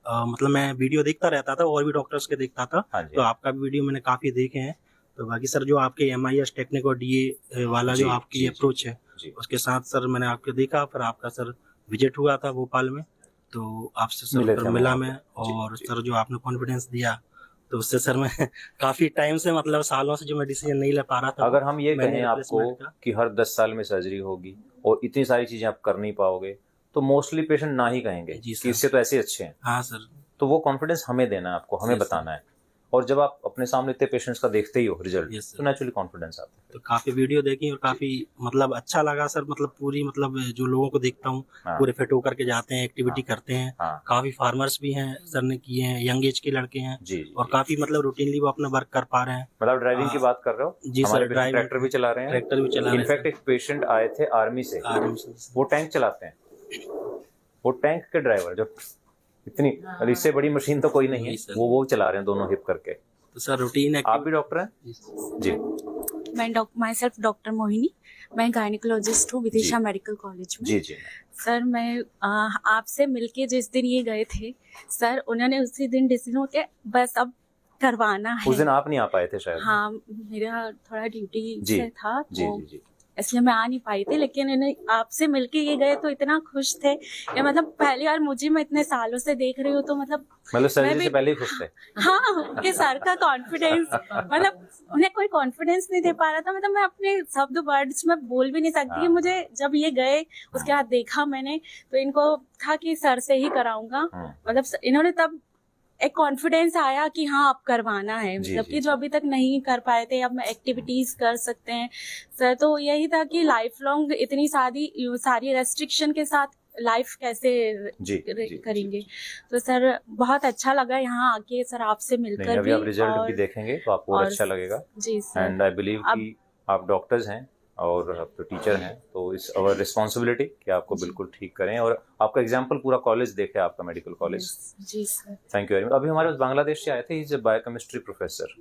मतलब मैं वीडियो देखता रहता था, और भी डॉक्टर्स के देखता था, तो आपका भी वीडियो मैंने काफी देखे हैं। तो बाकी सर जो आपके MIS टेक्निक और DA वाला जो आपकी अप्रोच है, उसके साथ सर मैंने आपको देखा, फिर आपका सर विजिट हुआ था भोपाल में, तो आपसे सर मिला मैं, और सर जो आपने कॉन्फिडेंस दिया, तो उससे सर मैं काफी टाइम से मतलब सालों से जो मैं डिसीजन नहीं ले पा रहा था। अगर हम ये कहें आपको कि हर 10 साल में सर्जरी होगी और इतनी सारी चीजें आप कर नहीं पाओगे, तो मोस्टली पेशेंट ना ही कहेंगे कि इससे तो ऐसे अच्छे हैं। हाँ सर। तो वो कॉन्फिडेंस हमें देना है आपको, हमें बताना है। और जब आप अपने सामने इतने पेशेंट्स का देखते ही हो रिजल्ट, तो नेचुरली कॉन्फिडेंस आता है। तो काफी वीडियो देखी और काफी मतलब अच्छा लगा सर, मतलब पूरी मतलब जो लोगों को देखता हूँ पूरे फिट होकर के जाते हैं, एक्टिविटी करते हैं। काफी फार्मर्स भी हैं सर ने किए हैं, यंग एज के लड़के हैं, और काफी मतलब रूटीनली वो अपना वर्क कर पा रहे हैं। मतलब ड्राइविंग की बात कर रहे हो? जी सर, ट्रैक्टर भी चला रहे हैं। ट्रैक्टर भी चला रहे हैं। इनफैक्ट एक पेशेंट आए थे आर्मी से, वो टैंक चलाते हैं, वो टैंक के ड्राइवर, जो इतनी इससे बड़ी मशीन तो कोई नहीं है, वो चला रहे हैं दोनों हिप करके। तो सर रूटीन है। आप भी डॉक्टर हैं? जी। मैं माई सेल्फ डॉक्टर मोहिनी, मैं गायनिकोलॉजिस्ट हूँ विदिशा मेडिकल कॉलेज में। जी जी। सर मैं आपसे मिलके जिस दिन ये गए थे सर, उन्होंने उसी दिन डिसीजन हो के बस अब करवाना है। उस दिन आप नहीं आ पाए थे शायद? हाँ, मेरा थोड़ा ड्यूटी से था, जी जी जी, इसलिए मैं आ नहीं पाई थी। लेकिन इन्हें आपसे मिलके ये गए तो इतना खुश थे कि मतलब पहली बार मुझे, मैं इतने सालों से देख रही हूँ, तो मतलब सर्जरी से पहले ही खुश थे। हाँ, कि सर का कॉन्फिडेंस, मतलब उन्हें कोई कॉन्फिडेंस नहीं दे पा रहा था। मतलब मैं अपने शब्द वर्ड्स में बोल भी नहीं सकती। मुझे जब ये गए उसके बाद देखा मैंने, तो इनको था कि सर से ही कराऊंगा। मतलब इन्होंने तब एक कॉन्फिडेंस आया कि हाँ अब करवाना है, मतलब कि जो अभी तक नहीं कर पाए थे अब एक्टिविटीज कर सकते हैं सर। तो यही था कि लाइफ लॉन्ग इतनी सारी रेस्ट्रिक्शन के साथ लाइफ कैसे करेंगे। तो सर बहुत अच्छा लगा यहाँ आके सर आपसे मिलकर। अभी आप रिजल्ट भी देखेंगे तो आपको और अच्छा लगेगा। जी सर। एंड आई बिलीव कि आप डॉक्टर्स हैं और आप तो टीचर हैं, तो इस अवर रिस्पॉन्सिबिलिटी कि आपको बिल्कुल ठीक करें, और आपका एग्जाम्पल पूरा कॉलेज देखे, आपका मेडिकल कॉलेज। जी sir. Thank you very much. अभी हमारे बांग्लादेश से आए थे, इज बायोकेमिस्ट्री प्रोफेसर,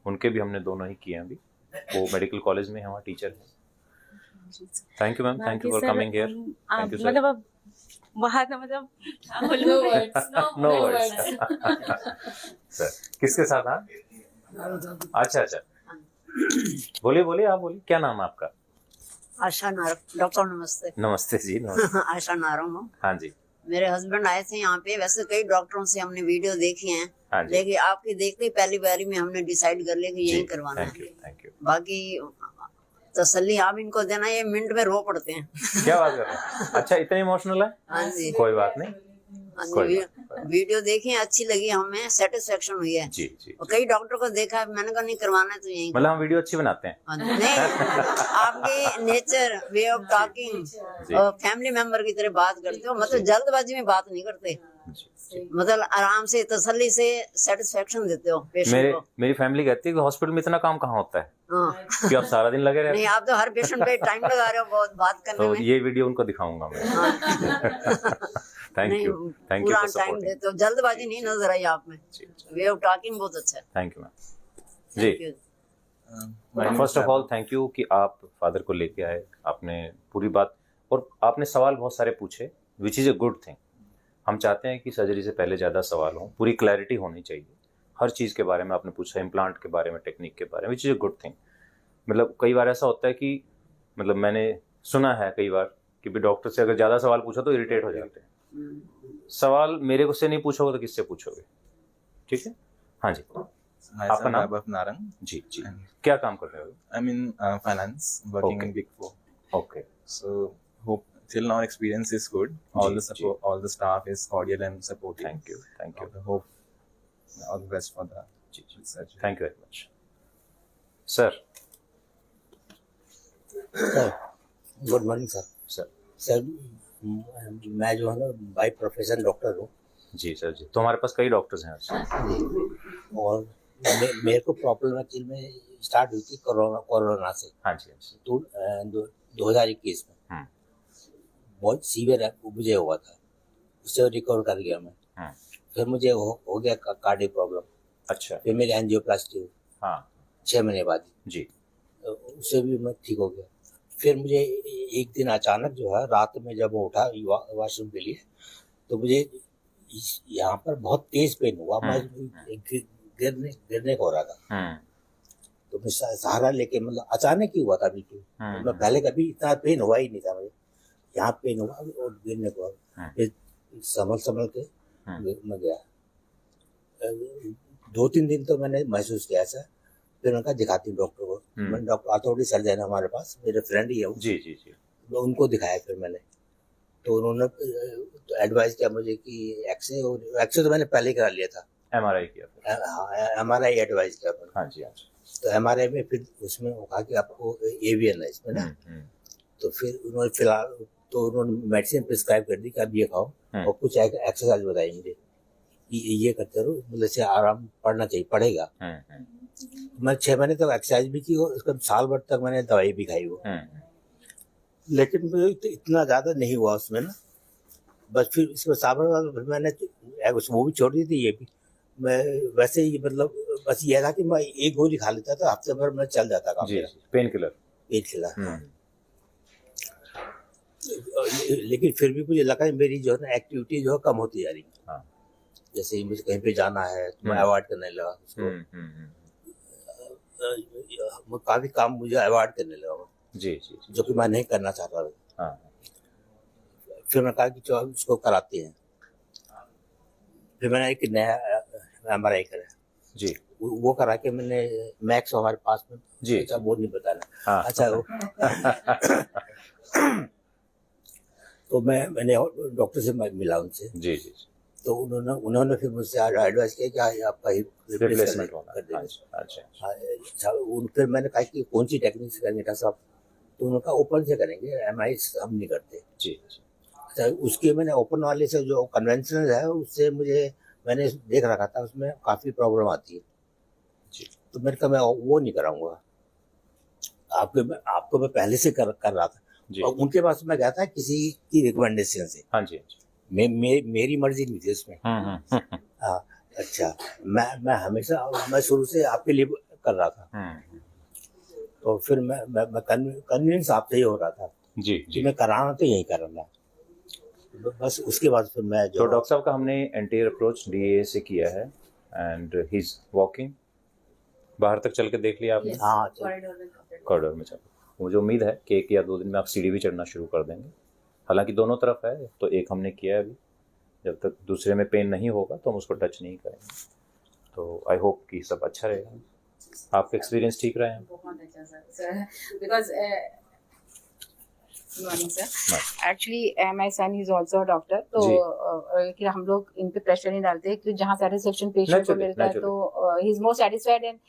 उनके भी हमने दोनों ही किए हैं अभी, वो मेडिकल कॉलेज में हमारे टीचर हैं। Thank you ma'am, thank you for coming here. Thank you sir. मतलब वहाँ तो मतलब नो वर्ड्स सर। किसके साथ? हाँ, अच्छा अच्छा, बोलिए बोलिए, आप बोलिए, क्या नाम है आपका? आशा नारंग। डॉक्टर नमस्ते। नमस्ते जी, नमस्ते। आशा नारंग हूँ। हाँ जी। मेरे हस्बैंड आए थे यहाँ पे, वैसे कई डॉक्टरों से हमने वीडियो देखी हैं, हाँ जी। लेकिन आपकी देखते पहली बारी में हमने डिसाइड कर लिया कि यही करवाना है। Thank you. बाकी तसल्ली आप इनको देना, ये मिनट में रो पड़ते हैं। क्या बात कर रहे हैं? अच्छा, इतने इमोशनल है? हाँ जी। कोई बात नहीं, वीडियो देखी, अच्छी लगी, हमें सेटिस्फेक्शन हुई है। जी जी। और कई डॉक्टर को देखा है, मैंने कहा नहीं करवाना है तो यही। मतलब हम वीडियो अच्छी बनाते हैं। नहीं, आपके nature, way of talking, family member की तरह बात करते हो, मतलब जल्दबाजी में बात नहीं करते, मतलब आराम से तसल्ली से सेटिस्फेक्शन देते हो पेशेंट को। मेरी फैमिली कहती है कि हॉस्पिटल में इतना काम कहाँ होता है कि आप सारा दिन लगे रहते। नहीं, आप तो हर पेशेंट पे टाइम लगा रहे हो बहुत बात करने तो में। ये वीडियो उनको दिखाऊंगा मैं। थैंक यू पूरा टाइम देते हो, जल्दबाजी नहीं नजर आई आप में। वे ऑफ टॉकिंग बहुत अच्छा है। Thank you ma'am. जी, first of all thank you कि आप फादर को लेके आए, आपने पूरी बात, और आपने सवाल बहुत सारे पूछे, which is a good thing. हम चाहते हैं कि सर्जरी से पहले ज़्यादा सवाल हों, पूरी क्लैरिटी होनी चाहिए हर चीज़ के बारे में। आपने पूछा इम्प्लांट के बारे में, टेक्निक के बारे में, which is a good thing. मतलब कई बार ऐसा होता है कि मतलब मैंने सुना है कई बार कि भी डॉक्टर से अगर ज़्यादा सवाल पूछो तो इरिटेट हो जाते हैं। सवाल मेरे को से नहीं पूछोगे तो किससे पूछोगे? ठीक है, हाँ जी। आपका नाम? नारंग। जी जी। क्या काम कर रहे हो? I mean finance, working in big four. Okay, so hope till now experience is good. All the support, all the staff is cordial and supportive. Thank you. Hope all the best for the research. Thank you very much. Sir. Good morning sir. Sir मैं जो है ना by profession doctor हूँ। जी sir जी। तो हमारे पास कई doctors हैं जी, और मेरे को प्रॉब्लम एक्चुअली में स्टार्ट हुई थी कोरोना से। हाँ जी। तो 2021 में बहुत सीवियर मुझे हुआ था, उससे रिकवर कर गया मैं। फिर मुझे हो गया कार्डियक प्रॉब्लम। अच्छा। फिर मेरी एंजियोप्लास्टी। हाँ। 6 महीने बाद जी, उससे भी मैं ठीक हो गया। फिर मुझे एक दिन अचानक जो है रात में जब मैं उठा वॉशरूम के लिए, तो मुझे यहाँ पर बहुत तेज पेन हुआ। मैं गिरने को हो रहा था। तो मैं सहारा लेके, मतलब अचानक ही हुआ था बिल्कुल। मैं पहले कभी इतना पेन हुआ ही नहीं था मुझे। यहाँ पेन हुआ और गिरने को, फिर संभल के मैं गया। 2-3 दिन तो मैंने महसूस किया ऐसा। फिर उनका दिखाती हूँ डॉक्टर को। मैंने डॉक्टर ऑर्थोपेडिक सर्जन है हमारे पास, मेरे फ्रेंड ही है वो। जी जी जी। तो उनको दिखाया फिर मैंने, तो उन्होंने तो एडवाइस किया मुझे कि एक्सरे तो मैंने पहले ही करा लिया था। MRI किया? हाँ, MRI एडवाइस किया। हाँ जी हाँ जी। तो MRI में फिर उसमें कहा कि आपको AVN है इसमें ना। तो फिर उन्होंने फिलहाल तो उन्होंने मेडिसिन प्रिस्क्राइब कर दी कि आप ये खाओ, और कुछ एक्सरसाइज बताई मुझे ये करते रहो, मतलब से आराम पड़ना चाहिए, पड़ेगा। मैं 6 महीने तक एक्सरसाइज भी की और उसके साल भर तक मैंने दवाई भी खाई वो। लेकिन मुझे इतना ज़्यादा नहीं हुआ उसमें ना। बस फिर इसके साल भर मैंने वो भी छोड़ दी थी, ये भी मैं वैसे ही, मतलब बस ये था कि मैं एक गोली खा लेता था, हफ्ते भर मैं चल जाता था। Pain killer. लेकिन फिर भी मुझे लगा मेरी जो है ना एक्टिविटी जो है कम होती जा रही है। जैसे मुझे कहीं पे जाना है तो मैं अवॉइड करने लगा उसको। काफी काम मुझे अवॉइड करने लगा। जी जी। जो कि मैं नहीं करना चाहता था। फिर मैं कहा कि चलो उसको कराते हैं। फिर मैंने एक नया MRI करा जी, वो करा के मैंने मैक्स हमारे पास में जी। अच्छा वो नहीं बताना। अच्छा वो तो मैंने डॉक्टर से मिला उनसे। जी जी। तो उन्होंने फिर मुझसे एडवाइस किया कि आपका रिप्लेसमेंट कर देंगे। अच्छा। फिर मैंने कहा कि कौन सी टेक्निक से करेंगे डॉक्टर साहब? तो उन्होंने कहा ओपन से करेंगे, MRI हम नहीं करते। जी। अच्छा, उसके मैंने ओपन वाले से जो कन्वेंशनल है उससे मैंने देख रखा था, उसमें काफ़ी प्रॉब्लम आती है जी। तो मैंने कहा मैं वो नहीं कराऊंगा, आपको मैं पहले से कर रहा था। और उनके पास मैं गया था किसी की रिकमेंडेशन से। हाँ जी। मेरी मर्जी नहीं थी उसमें। हाँ। अच्छा, मैं हमेशा मैं शुरू से आपके लिए कर रहा था। तो फिर मैं कन्विंस आपसे ही हो रहा था जी कि मैं कराना तो यही कराना। बस उसके बाद फिर मैं तो डॉक्टर साहब का हमने एंटीरियर अप्रोच DA से किया है एंड ही इज वॉकिंग। बाहर तक चल के देख लिया आपने? हाँ, कॉरिडोर में चल। मुझे उम्मीद है कि 1 या 2 दिन में आप सीढ़ी भी चढ़ना शुरू कर देंगे। हालांकि दोनों तरफ है, तो एक हमने किया है अभी। जब तक दूसरे में पेन नहीं होगा तो हम उसको टच नहीं करेंगे। तो आई होप कि सब अच्छा रहेगा। आपका एक्सपीरियंस ठीक रहे हैं? बहुत अच्छा sir, because good morning sir. Actually my son is also a doctor, तो कि हम लोग इन पे प्रेशर नहीं डालते कि जहाँ सेटिस्फेक्शन पेशेंट को मिलता है तो he is more satisfied, and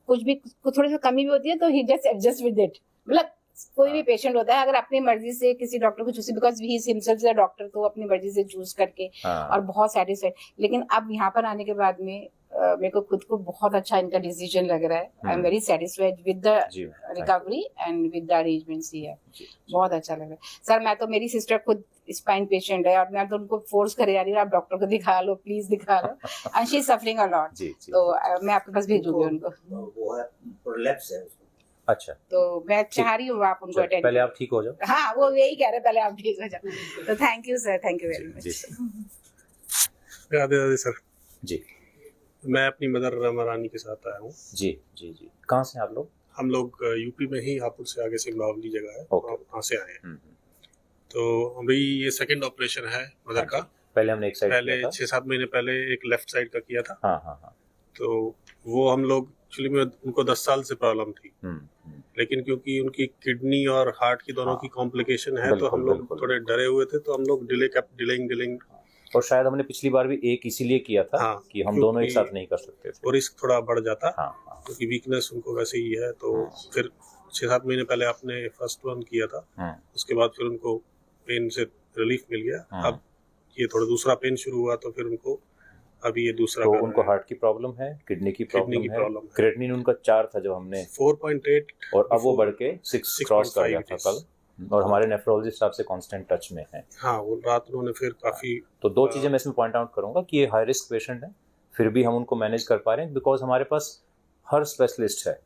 कुछ भी थोड़ी सी कमी भी होती है तो ही जस्ट एडजस्ट विद इट। मतलब कोई भी पेशेंट होता है, अगर अपनी मर्जी से किसी डॉक्टर को choose, because he is himself a doctor, तो अपनी मर्जी से चूज करके और बहुत सेटिस्फाइड। लेकिन अब यहाँ पर आने के बाद में मेरे को खुद को बहुत अच्छा इनका डिसीजन लग रहा है। I am very satisfied with the recovery and with the arrangements here. बहुत अच्छा लग रहा है सर। मैं तो, मेरी सिस्टर खुद स्पाइन पेशेंट है और मैं तो उनको फोर्स करे जा रही हूँ, आप डॉक्टर को दिखा लो, प्लीज दिखा लो, and she is suffering a lot. तो मैं आपके पास भेजूंगी उनको। वो है प्रोलैप्स है। अच्छा, तो मैं चाह रही हूँ आप उनको अटेंड। पहले आप ठीक हो जाओ। हाँ, वो यही कह रहे, पहले आप ठीक हो जाओ। तो thank you sir, thank you very much. जी सर। राधे राधे सर। जी, मैं अपनी मदर रमा रानी के साथ आया हूँ। जी जी जी। कहाँ से आप लोग? हम लोग यूपी में ही, हापुड़ से आगे सिमलावली जगह है, वहाँ से आए हैं। तो अभी ये सेकंड ऑपरेशन है मदर का। पहले हमने एक साइड, पहले 6-7 महीने पहले एक लेफ्ट साइड का किया था। हाँ हाँ हाँ। तो वो हम लोग एक्चुअली में, उनको 10 साल से प्रॉब्लम थी, लेकिन क्योंकि उनकी किडनी और हार्ट की दोनों की कॉम्प्लिकेशन है, तो हम लोग थोड़े डरे हुए थे, तो हम लोग डिलेइंग। और शायद हमने पिछली बार भी एक इसीलिए किया था कि हम दोनों एक साथ नहीं कर सकते थे, और रिस्क थोड़ा बढ़ जाता, क्योंकि वीकनेस उनको वैसे ही है। तो फिर 6-7 महीने पहले आपने फर्स्ट वन किया था, उसके बाद फिर उनको पेन से रिलीफ मिल गया। अब ये थोड़ा दूसरा पेन शुरू हुआ, तो फिर उनको अभी ये दूसरा। तो उनको हार्ट की प्रॉब्लम है, किडनी की प्रॉब्लम है, क्रेटिनिन उनका 4 था जो हमने 4.8, और अब वो बढ़ के 6 क्रॉस कर गया था कल, और हमारे नेफ्रोलॉजिस्ट आपसे कांस्टेंट टच में हैं। हाँ, वो रात उन्होंने फिर काफी। तो 2 चीजें मैं इसमें पॉइंट आउट करूंगा कि ये हाई रिस्क पेशेंट है, फिर भी हम उनको मैनेज कर पा रहे हैं बिकॉज हमारे पास हर स्पेशलिस्ट है,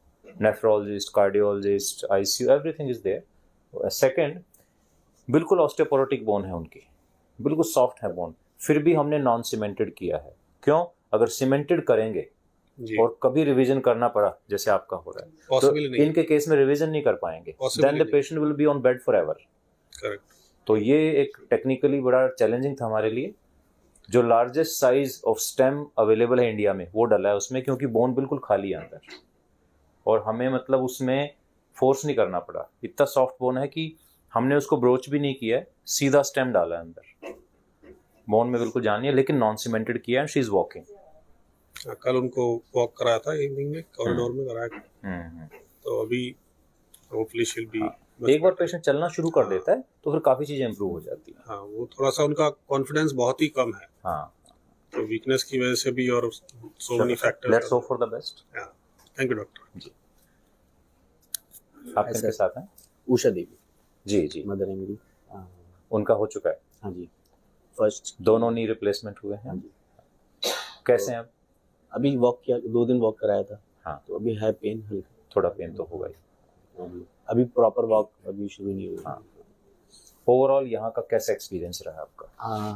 nephrologist, cardiologist, ICU, everything is there. Second, बिल्कुल ऑस्टियोपोरोटिक बोन है उनकी, बिल्कुल सॉफ्ट है बोन, फिर भी हमने नॉन सीमेंटेड किया है। क्यों? अगर सीमेंटेड करेंगे और कभी रिवीजन करना पड़ा जैसे आपका हो रहा है, तो इनके केस में रिवीजन नहीं कर पाएंगे, then the patient will be on bed forever. Correct. तो ये एक टेक्निकली बड़ा चैलेंजिंग था हमारे लिए। जो largest size of stem available है इंडिया में वो डला है उसमें, क्योंकि बोन बिल्कुल खाली है अंदर, और हमें मतलब उसमें फोर्स नहीं करना पड़ा। इतना सॉफ्ट बोन है कि हमने उसको ब्रोच भी नहीं किया है, सीधा स्टेम डाला है अंदर, बोन में बिल्कुल जानी है, लेकिन नॉन सीमेंटेड किया है। She is walking. कल उनको वॉक कराया था इवनिंग में, कॉरिडोर में कराया, तो अभी होपफुली शी विल बी। एक बार पेशेंट चलना शुरू कर देता है तो फिर काफी चीजें इंप्रूव हो जाती है। हाँ, वो थोड़ा सा उनका कॉन्फिडेंस बहुत ही कम है। हाँ, तो वीकनेस की वजह से भी, और so many factors. Let's hope for the best. Thank you doctor ji. आप किसके साथ हैं? उषा देवी। जी जी। मदर है मेरी। उनका हो चुका है? हाँ जी, फर्स्ट। दोनों नी रिप्लेसमेंट हुए हैं? हाँ जी। कैसे हैं अब? अभी वॉक किया, 2 दिन वॉक कराया था। हाँ, तो अभी है पेन हल्का, थोड़ा पेन तो होगा ही। अभी प्रॉपर वॉक अभी शुरू नहीं हुआ। हाँ। ओवरऑल यहाँ का कैसा एक्सपीरियंस रहा आपका?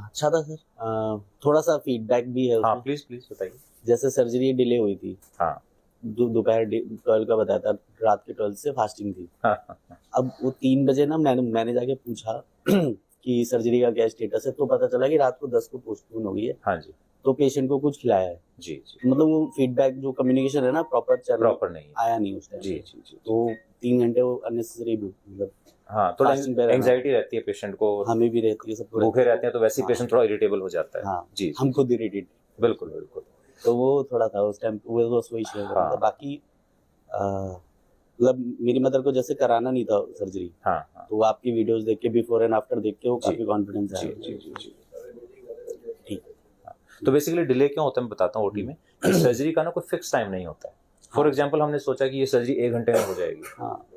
अच्छा था सर। थोड़ा सा फीडबैक भी है। हाँ, प्लीज बताइए। जैसे सर्जरी डिले हुई थी। हाँ, दोपहर 12 का बताया था, रात के 12 से फास्टिंग थी। अब वो 3 बजे ना मैंने जाके पूछा कि सर्जरी का क्या स्टेटस है, तो पता चला कि रात को 10 को पोस्टपोन हो गई है। हाँ जी। तो पेशेंट को कुछ खिलाया है। जी जी। मतलब वो फीडबैक जो कम्युनिकेशन है ना प्रॉपर नहीं आया नहीं उस टाइम। जी जी जी। तो 3 घंटे वो अननेसेसरी मतलब। हाँ, थोड़ा एंजाइटी रहती है पेशेंट को, हमें भी रहती है, सब भूखे रहते हैं तो वैसे ही पेशेंट थोड़ा इरिटेबल हो जाता है। हाँ जी, हम खुद इरिटेट। बिल्कुल बिल्कुल। तो वो थोड़ा था उस टाइम, वो वही शेयर कर रहा था। बाकी मतलब मेरी मदर को जैसे कराना नहीं था सर्जरी। हाँ। तो आपकी वीडियोस देख के, बिफोर एंड आफ्टर देख के, वो काफी कॉन्फिडेंस आया। जी। ठीक है। तो बेसिकली डिले क्यों होता है मैं बताता हूँ ओटी में। सर्जरी का ना कोई फिक्स टाइम नहीं होता है। फॉर एग्जाम्पल हमने सोचा कि ये सर्जरी 1 घंटे में हो जाएगी।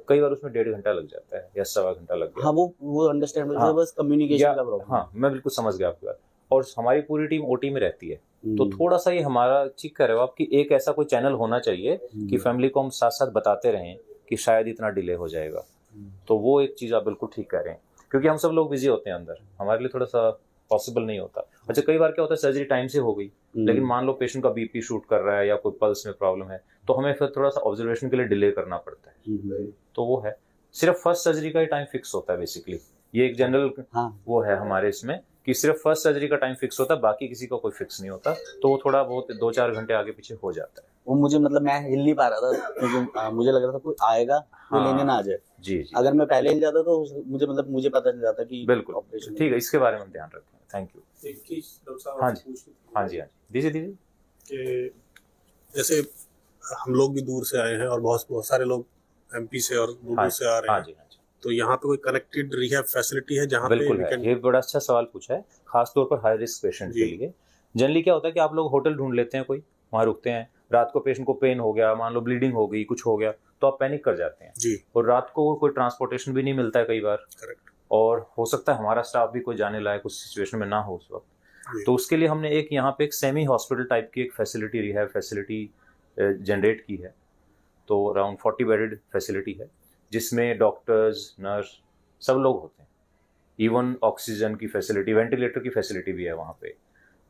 कई बार उसमें 1.5 घंटा लग जाता है या 1.25 घंटा लग गया। हाँ, वो अंडरस्टैंड, बस कम्युनिकेशन का प्रॉब्लम। हाँ, मैं बिल्कुल समझ गया आपकी बात। और हमारी पूरी टीम ओटी में रहती है, तो थोड़ा सा ये हमारा ठीक कर रहे हो आप कि एक ऐसा कोई चैनल होना चाहिए कि फैमिली को हम साथ साथ बताते रहें कि शायद इतना डिले हो जाएगा। तो वो एक चीज़ आप बिल्कुल ठीक कह रहे हैं, क्योंकि हम सब लोग बिजी होते हैं अंदर, हमारे लिए थोड़ा सा पॉसिबल नहीं होता। अच्छा, कई बार क्या होता है सर्जरी टाइम से हो गई, लेकिन मान लो पेशेंट का बीपी शूट कर रहा है या कोई पल्स में प्रॉब्लम है, तो हमें फिर थोड़ा सा ऑब्जर्वेशन के लिए डिले करना पड़ता है। तो वो है, सिर्फ फर्स्ट सर्जरी का ही टाइम फिक्स होता है बेसिकली। ये एक जनरल वो है हमारे इसमें कि सिर्फ फर्स्ट सर्जरी का टाइम फिक्स होता है, बाकी किसी का कोई फिक्स नहीं होता। तो वो थोड़ा बहुत 2-4 घंटे आगे पीछे हो जाता है। वो मुझे मतलब मैं हिल नहीं पा रहा था क्योंकि मुझे लग रहा था कोई आएगा वो लेने ना आ जाए। जी। अगर मैं पहले हिल जाता तो मुझे पता चल जाता कि बिल्कुल ऑपरेशन। ठीक है, इसके बारे में ध्यान रखें। Thank you. हाँ जी दीजिए। कि जैसे हम लोग भी दूर से आए हैं और बहुत सारे लोग एमपी से और दूर से आ रहे हैं, तो यहाँ पे कोई कनेक्टेड रिहैब फैसिलिटी है जहाँ बिल्कुल पे है। ये बड़ा अच्छा सवाल पूछा है, खास तौर पर हाई रिस्क पेशेंट के लिए। जनरली क्या होता है कि आप लोग होटल ढूंढ लेते हैं, कोई वहाँ रुकते हैं, रात को पेशेंट को पेन हो गया, मान लो ब्लीडिंग हो गई, कुछ हो गया, तो आप पैनिक कर जाते हैं जी। और रात को कोई ट्रांसपोर्टेशन भी नहीं मिलता है कई बार। करेक्ट। और हो सकता है हमारा स्टाफ भी कोई जाने लायक उस सिचुएशन में ना हो उस वक्त, तो उसके लिए हमने एक यहाँ पे एक सेमी हॉस्पिटल टाइप की एक फैसिलिटी, रिहैब फैसिलिटी जनरेट की है। तो अराउंड 40 बेडेड फैसिलिटी है जिसमें डॉक्टर्स, नर्स सब लोग होते हैं। इवन ऑक्सीजन की फैसिलिटी, वेंटिलेटर की फैसिलिटी भी है वहाँ पे।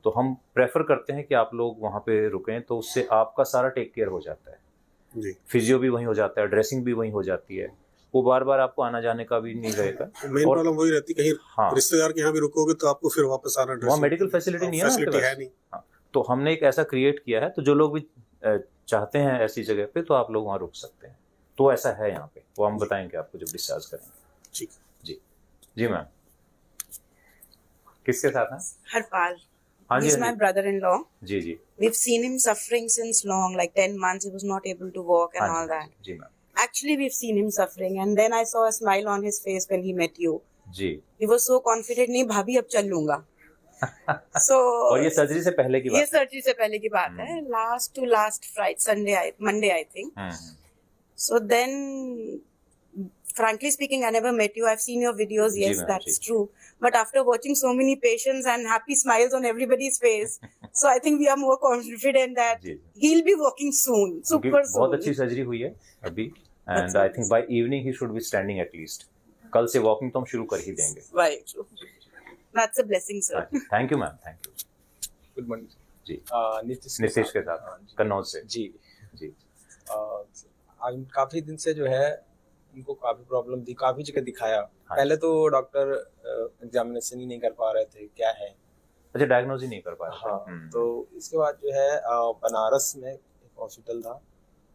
तो हम प्रेफर करते हैं कि आप लोग वहाँ पे रुकें, तो उससे आपका सारा टेक केयर हो जाता है जी। फिजियो भी वहीं हो जाता है, ड्रेसिंग भी वहीं हो जाती है, वो बार बार आपको आना जाने का भी नहीं रहेगा। मेन प्रॉब्लम वही रहती है, कहीं रिश्तेदार के यहाँ भी रुकोगे तो आपको फिर वापस आना, वहाँ मेडिकल फैसिलिटी नहीं है ना, तो हमने एक ऐसा क्रिएट किया है, तो जो लोग भी चाहते हैं ऐसी जगह पे तो आप लोग वहाँ रुक सकते हैं। तो ऐसा है यहाँ पे, वो हम बताएंगे आपको जब डिस्चार्ज करेंगे। ठीक जी मैम। किसके साथ हैं? Harpal. हाँ जी, He's my brother-in-law. जी। We've seen him suffering since long, like 10 months. He was not able to walk and all that. जी मैम। Actually, we've seen him suffering, and then I saw a smile on his face when he met you. जी। He was so confident. नहीं भाभी अब चल लूंगा। So. और ये सर्जरी से पहले की बात? ये सर्जरी से पहले की बात है। Last Friday, Monday I think. So then. Frankly speaking, I never met you. I've seen your videos. Yes, that's true. But after watching so many patients and happy smiles on everybody's face, so I think we are more confident that he'll be walking soon, super soon. बहुत अच्छी surgery हुई है अभी, and I think by evening he should be standing at least. कल से walking तो हम शुरू कर ही देंगे। Right. That's a blessing, sir. Thank you ma'am, thank you. Good morning जी। नीतीश के साथ कन्नौज से। जी। काफी दिन से जो है उनको काफी प्रॉब्लम थी, काफी जगह दिखाया। पहले तो डॉक्टर एग्जामिनेशन ही नहीं कर पा रहे थे, क्या है, अच्छा डायग्नोज ही नहीं कर पा रहे। हाँ। तो इसके बाद जो है बनारस में एक हॉस्पिटल था,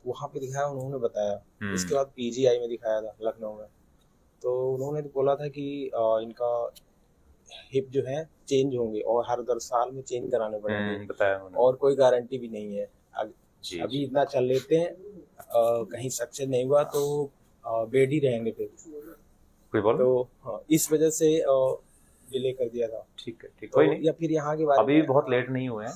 वहाँ पे दिखाया, उन्होंने बताया। इसके बाद पीजीआई में दिखाया था लखनऊ में, तो उन्होंने तो बोला था कि इनका हिप जो है चेंज होंगे और हर 10 साल में चेंज कराने पड़ेंगे, बताया और कोई गारंटी भी नहीं है। अभी इतना चल लेते हैं, कहीं सक्सेस नहीं हुआ तो बेड ही रहेंगे फिर। तो इस वजह से डिले कर दिया था। ठीक है, तो कोई नहीं। या फिर यहाँ के बारे अभी बहुत लेट नहीं हुए हैं,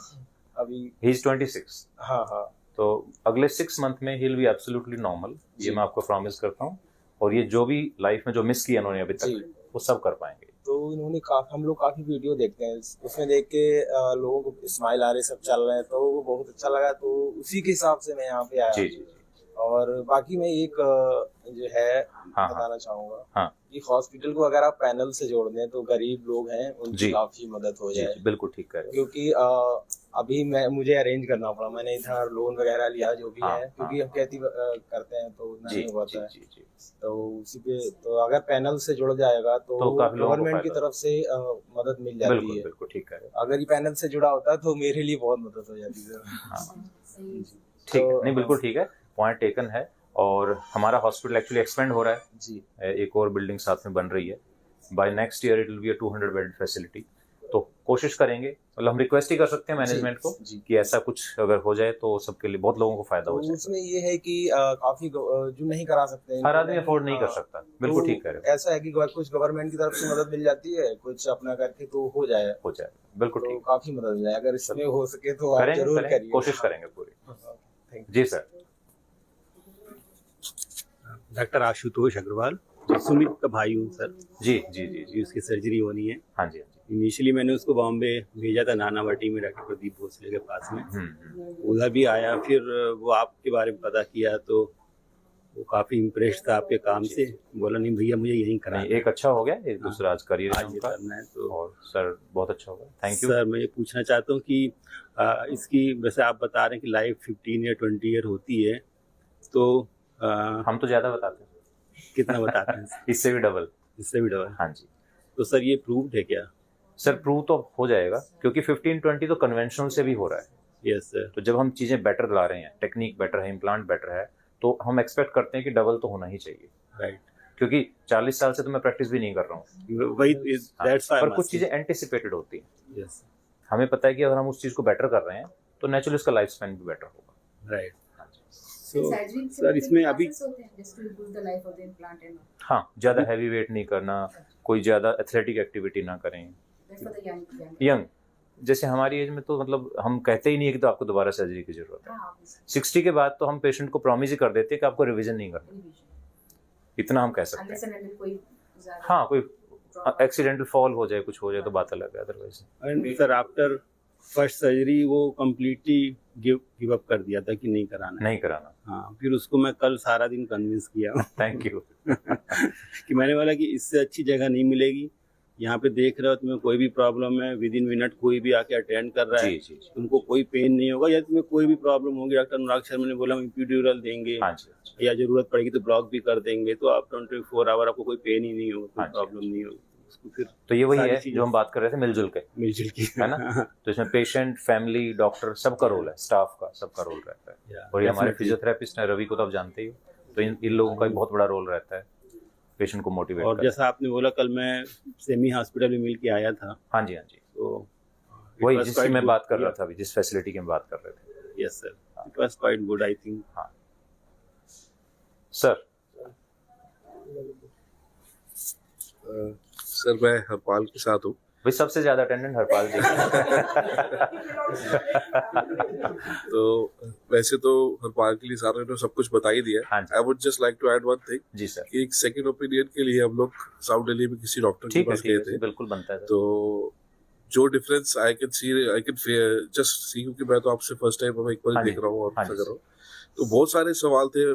अभी ही इज 26। हाँ। तो अगले 6 मंथ में he will be absolutely normal, ये मैं आपको प्रॉमिस करता हूँ। और ये जो भी लाइफ में जो मिस किया उन्होंने अभी तक, वो सब कर पाएंगे। तो इन्होंने हम लोग काफी वीडियो देखते हैं, उसमें देख के लोगों को स्माइल आ रहे, सब चल रहे हैं, तो वो बहुत अच्छा लगा। तो उसी के हिसाब से मैं यहाँ पे आया। जी। और बाकी मैं एक जो है बताना चाहूंगा कि हॉस्पिटल को अगर आप पैनल से जोड़ दें तो गरीब लोग हैं उनकी काफी मदद हो जाए। बिल्कुल ठीक है, क्योंकि अभी मुझे अरेंज करना पड़ा, मैंने इधर लोन वगैरह लिया जो भी है, क्योंकि हम खेती करते हैं तो नहीं होता है। तो उसी पे तो अगर पैनल से जुड़ जाएगा तो गवर्नमेंट की तरफ से मदद मिल जाती है। बिल्कुल ठीक है। अगर ये पैनल से जुड़ा होता तो मेरे लिए बहुत मदद हो जाती है। ठीक है, नहीं बिल्कुल ठीक है, पॉइंट टेकन है। और हमारा हॉस्पिटल एक्चुअली एक्सपेंड हो रहा है जी, एक और बिल्डिंग साथ में बन रही है। By next year it will be a 200 bed facility. तो कोशिश करेंगे, मतलब हम रिक्वेस्ट ही कर सकते हैं मैनेजमेंट को कि ऐसा कुछ अगर हो जाए तो सबके लिए, बहुत लोगों को फायदा हो जाए। उसमें ये है कि काफी जो नहीं करा सकते हैं, हर आदमी अफोर्ड नहीं कर सकता। बिल्कुल ठीक है। ऐसा है कि कुछ गवर्नमेंट की तरफ से मदद मिल जाती है, कुछ अपना करके तो हो जाए। बिल्कुल ठीक, काफी मदद मिल जाए। अगर इसमें हो सके तो आप जरूर करिए, कोशिश करेंगे पूरी। जी सर। डॉक्टर आशुतोष अग्रवाल, सुमित का भाई हूँ सर। जी। उसकी सर्जरी होनी है। हाँ जी। इनिशियली मैंने उसको बॉम्बे भेजा था, नानावटी में डॉक्टर प्रदीप भोसले के पास में। उधर भी आया, फिर वो आपके बारे में पता किया तो वो काफी इम्प्रेस था आपके काम से। बोला नहीं भैया मुझे यहीं कराना। एक अच्छा हो गया, एक दूसरा आज करियर करना है तो। और सर बहुत अच्छा होगा, थैंक यू सर। मैं ये पूछना चाहता हूँ कि इसकी वैसे आप बता रहे हैं कि लाइफ 15 या 20 ईयर होती है, तो हम तो ज्यादा बताते हैं। कितना बताते हैं? इससे भी डबल। हाँ जी। तो सर ये प्रूव्ड है क्या? सर प्रूव तो हो जाएगा, क्योंकि 15-20 तो कन्वेंशनल से भी हो रहा है। Yes sir. तो जब हम चीजें बेटर ला रहे हैं, टेक्निक बेटर है, इम्प्लांट बेटर है, तो हम एक्सपेक्ट करते हैं कि डबल तो होना ही चाहिए। राइट। क्योंकि 40 साल से तो मैं प्रैक्टिस भी नहीं कर रहा हूँ, वही पर कुछ चीजें एंटिसिपेटेड होती हैं। यस। हमें पता है कि अगर हम उस चीज को बेटर कर रहे हैं तो नेचुरली उसका लाइफ स्पैन भी बेटर होगा। राइट। सर इसमें अभी हाँ, ज्यादा हैवी वेट नहीं करना, कोई ज्यादा एथलेटिक एक्टिविटी ना करें। यंग जैसे हमारी एज में तो मतलब हम कहते ही नहीं है कि तो आपको दोबारा सर्जरी की जरूरत है। 60 के बाद तो हम पेशेंट को प्रॉमिस ही कर देते हैं कि आपको रिवीजन नहीं करना, इतना हम कह सकते हैं। हाँ, कोई एक्सीडेंटल फॉल हो जाए, कुछ हो जाए तो बात अलग है, otherwise. And sir after first surgery वो कम्प्लीटली गिव अप कर दिया था कि नहीं कराना। हाँ, फिर उसको मैं कल सारा दिन कन्विंस किया। Thank you. कि मैंने बोला कि इससे अच्छी जगह नहीं मिलेगी, यहाँ पे देख रहे हो तुम्हें कोई भी प्रॉब्लम है, विद इन मिनट कोई भी आके अटेंड कर रहा है, तुमको कोई पेन नहीं होगा, या तुम्हें कोई भी प्रॉब्लम होगी डॉक्टर अनुराग शर्मा ने बोला हम एपिड्यूरल देंगे, या जरूरत पड़ेगी तो ब्लॉक भी कर देंगे, तो आप 24 आवर आपको कोई पेन ही नहीं होगा, कोई प्रॉब्लम नहीं होगी। फिर तो ये वही है जो हम बात कर रहे थे, मिलजुल के है ना। तो इसमें पेशेंट, फैमिली, डॉक्टर सबका रोल है, स्टाफ का सबका रोल रहता है। और ये हमारे फिजियोथेरेपिस्ट हैं, रवि को तो आप जानते ही हो, तो इन लोगों का भी बहुत बड़ा रोल रहता है पेशेंट को मोटिवेट। और जैसा आपने बोला, कल मैं सेमी हॉस्पिटल में मिल के आया था। हाँ जी, हाँ जी। तो वही जिसकी मैं बात कर रहा था अभी, जिस फैसिलिटी की हम बात कर रहे थे। Yes sir, it was quite good I think. हाँ सर। सर मैं हरपाल के साथ हूँ। भाई सबसे ज्यादा अटेंडेंट हरपाल जी। तो वैसे तो हरपाल के लिए सारे ने सब कुछ बता ही दिया। I would just like to add one thing. जी सर। कि एक सेकंड ओपिनियन के लिए हम लोग साउथ दिल्ली में किसी डॉक्टर के पास गए थे। बिल्कुल बनता है। तो जो difference I can just see, क्योंकि मैं तो आपसे फर्स्ट टाइम एक बार देख रहा हूँ और कर रहा हूँ, तो बहुत सारे सवाल थे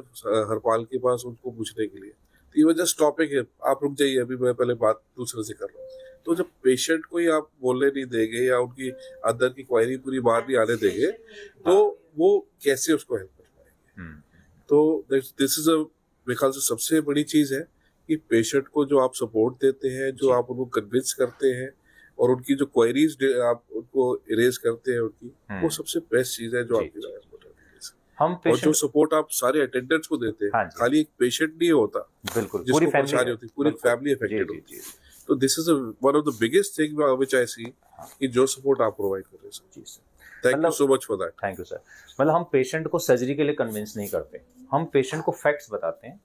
हरपाल के पास उनको पूछने के लिए। तो ये जस्ट टॉपिक है, आप रुक जाइए, अभी मैं पहले बात दूसरे से कर रहा हूँ। तो जब पेशेंट को ही आप बोलने नहीं देंगे या उनकी अंदर की क्वेरी पूरी बाहर नहीं आने देंगे, तो वो कैसे उसको हेल्प कर पाएंगे। तो दिस इज मेरे ख्याल से सबसे बड़ी चीज है कि पेशेंट को जो आप सपोर्ट देते हैं, जो आप उनको कन्विंस करते हैं और उनकी जो क्वेरीज आप उनको इरेज करते हैं उनकी, वो सबसे बेस्ट चीज है जो आपकी हम और जो सपोर्ट आप सारे अटेंडेंट्स को देते हैं, खाली एक पेशेंट नहीं होता, बिल्कुल पूरी फैमिली होती है, पूरी फैमिली अफेक्टेड होती है। तो this is one of the biggest thing which I see कि जो सपोर्ट आप प्रोवाइड कर रहे हैं। जी sir, thank you so much for that. Thank you sir. मतलब हम पेशेंट को सर्जरी के लिए कन्विंस नहीं करते, हम पेशेंट को फैक्ट्स बताते हैं,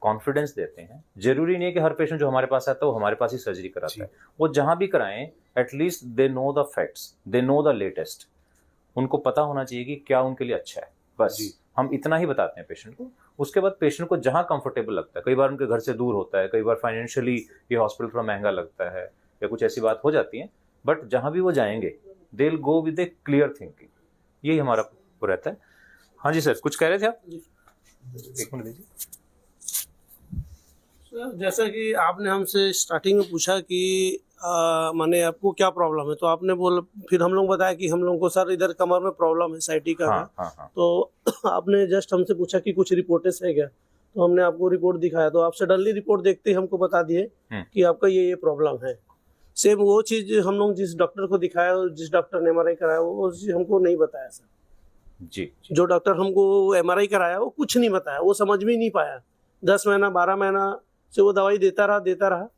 कॉन्फिडेंस देते हैं। जरूरी नहीं है कि हर पेशेंट जो हमारे पास आता है वो हमारे पास ही सर्जरी कराता है, वो जहां भी कराएं at least they know the facts, they know the latest. उनको पता होना चाहिए कि क्या उनके लिए अच्छा है, बस हम इतना ही बताते हैं पेशेंट को। उसके बाद पेशेंट को जहां कंफर्टेबल लगता है, कई बार उनके घर से दूर होता है, कई बार फाइनेंशियली ये हॉस्पिटल थोड़ा महंगा लगता है या कुछ ऐसी बात हो जाती है, बट जहां भी वो जाएंगे they will go with A clear thinking. यही हमारा वो रहता है। हाँ जी सर, कुछ कह रहे थे आप? एक मिनट दीजिए। जैसा कि आपने हमसे स्टार्टिंग में पूछा कि माने आपको क्या प्रॉब्लम है, तो आपने फिर हम लोग बताया कि हम लोगों को सर इधर कमर में प्रॉब्लम है, साइटी का है। तो आपने जस्ट हमसे पूछा कि कुछ रिपोर्ट्स है क्या, तो हमने आपको रिपोर्ट दिखाया, तो आप सडनली रिपोर्ट देखते ही हमको बता दिए कि आपका ये प्रॉब्लम है। सेम वो चीज हम लोग जिस डॉक्टर को दिखाया, जिस डॉक्टर ने MRI कराया, वो चीज हमको नहीं बताया सर। जी। जो डॉक्टर हमको MRI कराया वो कुछ नहीं बताया, वो समझ में नहीं पाया। 10 महीना 12 महीना से वो दवाई देता रहा।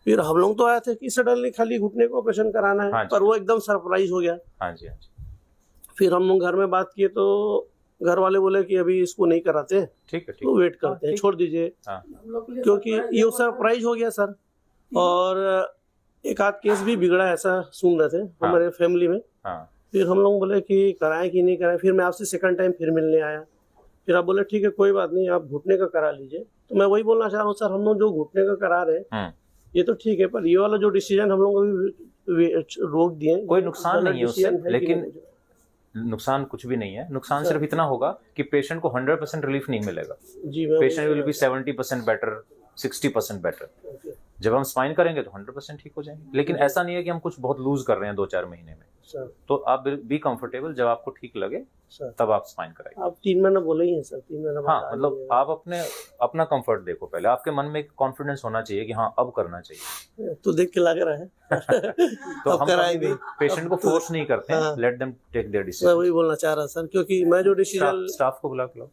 फिर हम लोग तो आए थे कि सडनली खाली घुटने को ऑपरेशन कराना है, पर वो एकदम सरप्राइज हो गया। हाँ जी, हाँ जी। फिर हम लोग घर में बात किए तो घर वाले बोले कि अभी इसको नहीं कराते, ठीक है, तो वेट करते हैं, छोड़ दीजिए, क्योंकि ये सरप्राइज हो गया सर। और एक आध केस भी बिगड़ा, ऐसा सुन रहे थे हमारे फैमिली में। फिर हम लोग बोले कि कराएं कि नहीं कराएं। फिर मैं आपसे सेकंड टाइम फिर मिलने आया, फिर आप बोले ठीक है कोई बात नहीं, आप घुटने का करा लीजिए। तो मैं वही बोलना चाह रहा हूँ सर, हम लोग जो घुटने का करा रहे हैं ये तो ठीक है, पर ये वाला जो डिसीजन हम लोग रोक दिए, कोई नुकसान नहीं है उससे, लेकिन नुकसान कुछ भी नहीं है। नुकसान सिर्फ इतना होगा कि पेशेंट को 100% रिलीफ नहीं मिलेगा। जी, patient will be 70% better, 60% better. जब हम स्पाइन करेंगे तो 100% ठीक हो जाएंगे, लेकिन ऐसा नहीं है कि हम कुछ बहुत लूज कर रहे हैं 2-4 महीने में। तो आप बी कंफर्टेबल, जब आपको ठीक लगे तब आप स्पाइन कराइए। आप 3 महीना बोले ही हैं सर, 3 महीना। हाँ, मतलब आप अपना कंफर्ट देखो पहले, आपके मन में कॉन्फिडेंस होना चाहिए कि हाँ अब करना चाहिए। तो देख के लग रहा है तो हम कभी पेशेंट को फोर्स नहीं करते हैं, let them take their decision. मैं वही बोलना चाह रहा सर, क्योंकि मैं जो डिसीजन स्टाफ को बुला के लो।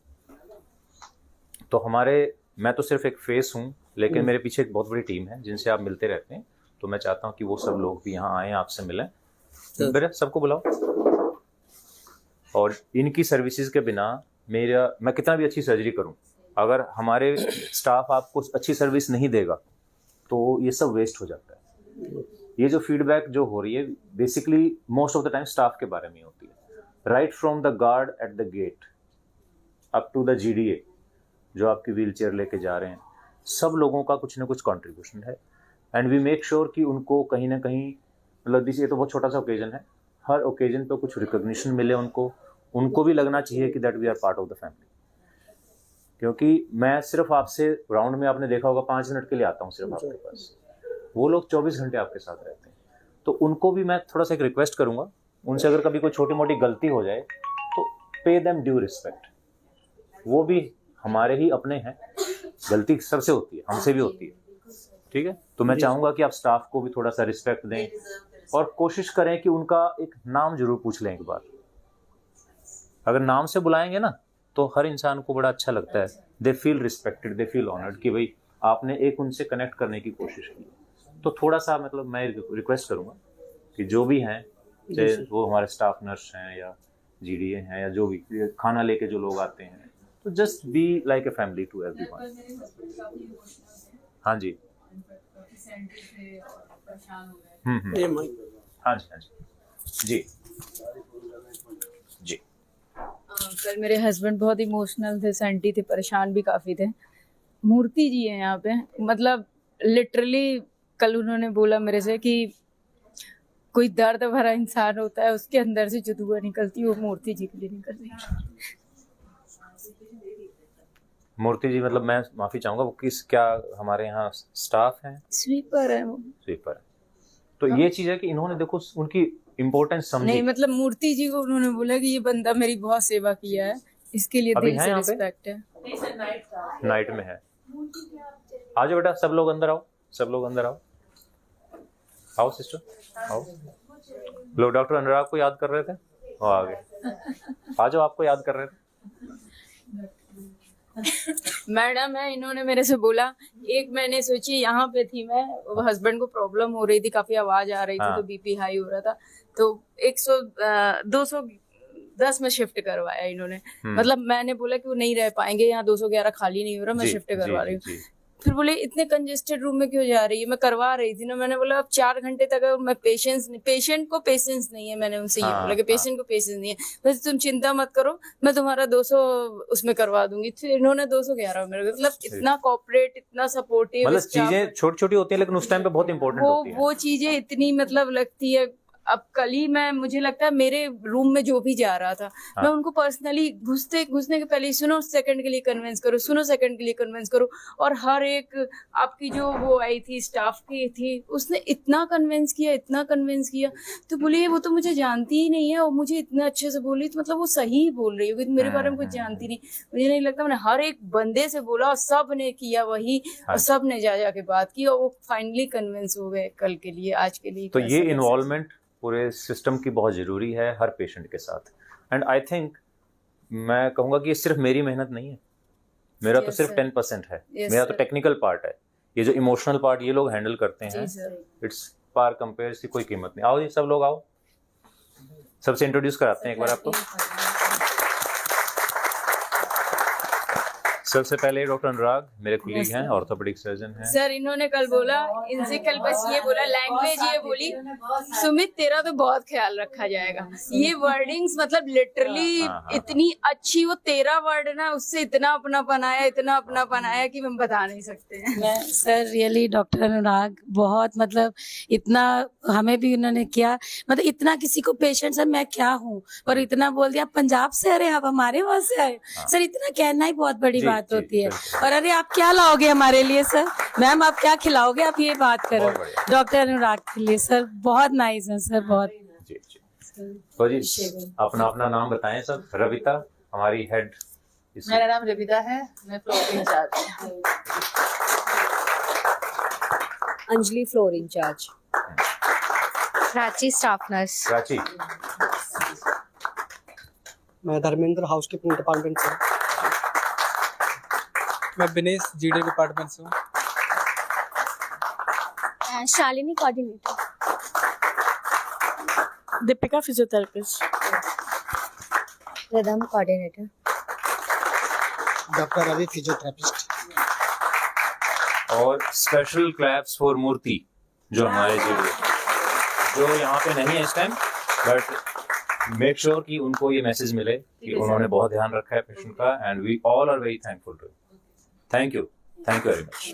तो मैं तो सिर्फ एक फेस हूँ, लेकिन मेरे पीछे एक बहुत बड़ी टीम है जिनसे आप मिलते रहते हैं, तो मैं चाहता हूँ कि वो सब लोग भी यहाँ आए, आपसे मिलें। मेरे सबको बुलाओ। और इनकी सर्विसेज के बिना मैं कितना भी अच्छी सर्जरी करूं, अगर हमारे स्टाफ आपको अच्छी सर्विस नहीं देगा तो ये सब वेस्ट हो जाता है। ये जो फीडबैक जो हो रही है basically most of the time staff के बारे में होती है, right from the guard at the gate up to the GDA जो आपकी व्हील चेयर लेके जा रहे हैं, सब लोगों का कुछ ना कुछ कंट्रीब्यूशन है। एंड वी मेक श्योर कि उनको कहीं ना कहीं, मतलब ये तो बहुत छोटा सा ओकेजन है, हर ओकेजन पे कुछ रिकॉग्निशन मिले उनको भी लगना चाहिए कि that we are part of the family. क्योंकि मैं सिर्फ आपसे राउंड में, आपने देखा होगा 5 मिनट के लिए आता हूँ सिर्फ आपके पास, वो लोग 24 घंटे आपके साथ रहते हैं। तो उनको भी मैं थोड़ा सा एक रिक्वेस्ट करूंगा, उनसे अगर कभी कोई छोटी मोटी गलती हो जाए तो पे देम ड्यू रिस्पेक्ट। वो भी हमारे ही अपने हैं, गलती सबसे होती है, हमसे भी होती है, ठीक है। तो मैं चाहूंगा कि आप स्टाफ को भी थोड़ा सा रिस्पेक्ट दें और कोशिश करें कि उनका एक नाम जरूर पूछ लें एक बार। अगर नाम से बुलाएंगे ना तो हर इंसान को बड़ा अच्छा लगता है, they feel respected, they feel honoured कि भाई आपने एक उनसे कनेक्ट करने की कोशिश की। तो थोड़ा सा मतलब मैं रिक्वेस्ट करूंगा कि जो भी हैं, चाहे वो हमारे स्टाफ नर्स हैं या GDA हैं या जो भी खाना लेके जो लोग आते हैं, तो just be like a family to everyone. हाँ जी, हाँ जी जी। कल मेरे हस्बैंड बहुत इमोशनल थे, सेंटी थे, परेशान भी काफी थे। मूर्ति जी है यहाँ पे, मतलब लिटरली कल उन्होंने बोला मेरे से कि कोई दर्द भरा इंसान होता है, उसके अंदर से जो दुआ निकलती है वो मूर्ति जी के लिए निकल रही है। मूर्ति जी, मतलब मैं माफी चाहूंगा, वो क्या हमारे यहाँ स्टाफ हैं? स्वीपर है वो। स्वीपर है। तो ये चीज है कि इन्होंने देखो उनकी इम्पोर्टेंस समझी। नहीं, मतलब मूर्ति जी को उन्होंने बोला कि ये बंदा मेरी बहुत सेवा किया है, इसके लिए दिल से रिस्पेक्ट है। नाइट में है। आ जाओ बेटा, सब लोग अंदर आओ, सब लोग अंदर आओ। आओ सिस्टर, आओ। लोग डॉक्टर अनुराग को याद कर रहे थे, वो आ गए। आ जाओ, आपको याद कर रहे थे। मैडम है, इन्होंने मेरे से बोला, एक मैंने सोची यहाँ पे थी मैं, हस्बैंड को प्रॉब्लम हो रही थी, काफी आवाज आ रही थी, तो बीपी हाई हो रहा था, तो 210 में शिफ्ट करवाया इन्होंने। मतलब मैंने बोला कि वो नहीं रह पाएंगे यहाँ, 211 खाली नहीं हो रहा, मैं शिफ्ट करवा रही हूँ। फिर बोले इतने कंजेस्टेड रूम में क्यों जा रही है, मैं करवा रही थी ना। मैंने बोला अब 4 घंटे तक मैं पेशेंट को पेशेंस नहीं है, मैंने उनसे ये बोला कि पेशेंट को पेशेंस नहीं है, वैसे तुम चिंता मत करो, मैं तुम्हारा 200 उसमें करवा दूंगी। फिर इन्होंने 211 मेरे, मतलब इतना कोऑपरेट, इतना सपोर्टिव। मतलब चीजें छोटी छोटी होती है लेकिन उस टाइम पे बहुत इंपॉर्टेंट होती है। वो चीजें इतनी मतलब लगती है। अब कल ही मुझे लगता है मेरे रूम में जो भी जा रहा था, मैं उनको पर्सनली घुसने के पहले सुनो सेकंड के लिए कन्विंस करो, सुनो सेकंड के लिए कन्विंस करो। और हर एक आपकी जो वो आई थी स्टाफ की थी, उसने इतना कन्विंस किया, तो बोली वो तो मुझे जानती ही नहीं है और मुझे इतना अच्छे से बोली, तो मतलब वो सही बोल रही होगी, मेरे बारे में कुछ जानती नहीं। मुझे नहीं लगता, मैंने हर एक बंदे से बोला और सब ने किया वही, और सब ने जा के बात की और वो फाइनली कन्विंस हो गए कल के लिए, आज के लिए। तो ये इन्वॉल्वमेंट पूरे सिस्टम की बहुत जरूरी है हर पेशेंट के साथ। एंड आई थिंक मैं कहूँगा कि ये सिर्फ मेरी मेहनत नहीं है, मेरा तो सिर्फ 10% है, मेरा तो टेक्निकल पार्ट है। ये जो इमोशनल पार्ट ये लोग हैंडल करते हैं, इट्स पार कंपेयर की कोई कीमत नहीं। आओ जी, सब लोग आओ, सबसे इंट्रोड्यूस कराते हैं एक बार आपको। सबसे पहले डॉक्टर अनुराग मेरे कुलीग हैं, ऑर्थोपेडिक सर्जन हैं। सर इन्होंने कल बोला, इनसे कल बस ये बोला, लैंग्वेज ये बोली, सुमित तेरा तो बहुत ख्याल रखा जाएगा। ये वर्डिंग्स मतलब लिटरली इतनी अच्छी, वो तेरा वर्ड ना, उससे इतना अपनापन आया कि हम बता नहीं सकते हैं। सर रियली डॉक्टर अनुराग बहुत, मतलब इतना हमें भी उन्होंने किया, मतलब इतना किसी को पेशेंट, सर मैं क्या हूँ, और इतना बोल दिया पंजाब से, अरे आप हमारे वहाँ से आए। सर इतना कहना ही बहुत बड़ी बात बात होती है। और अरे आप क्या लाओगे हमारे लिए सर? मैम आप क्या खिलाओगे? आप ये बात करो डॉक्टर अनुराग के लिए। सर बहुत नाइस है सर, बहुत। तो जी अपना अपना नाम बताएं सब। रविता हमारी हेड। मेरा नाम रविता है, मैं floor in charge. Anjali floor in charge. Prachi staff nurse. Prachi. मैं धर्मेंद्र हाउसकीपिंग डिपार्टमेंट से। मैं बिनेश जीडी डिपार्टमेंट से हूँ। Shalini coordinator. Deepika physiotherapist. Ridham coordinator. Doctor Ravi physiotherapist. और स्पेशल क्लैप्स फॉर मूर्ति जो हमारे जो यहाँ पे नहीं है इस टाइम, बट मेक श्योर कि उनको ये मैसेज मिले कि उन्होंने बहुत ध्यान रखा है पेशेंट का, and we all are very thankful to. Thank you very much.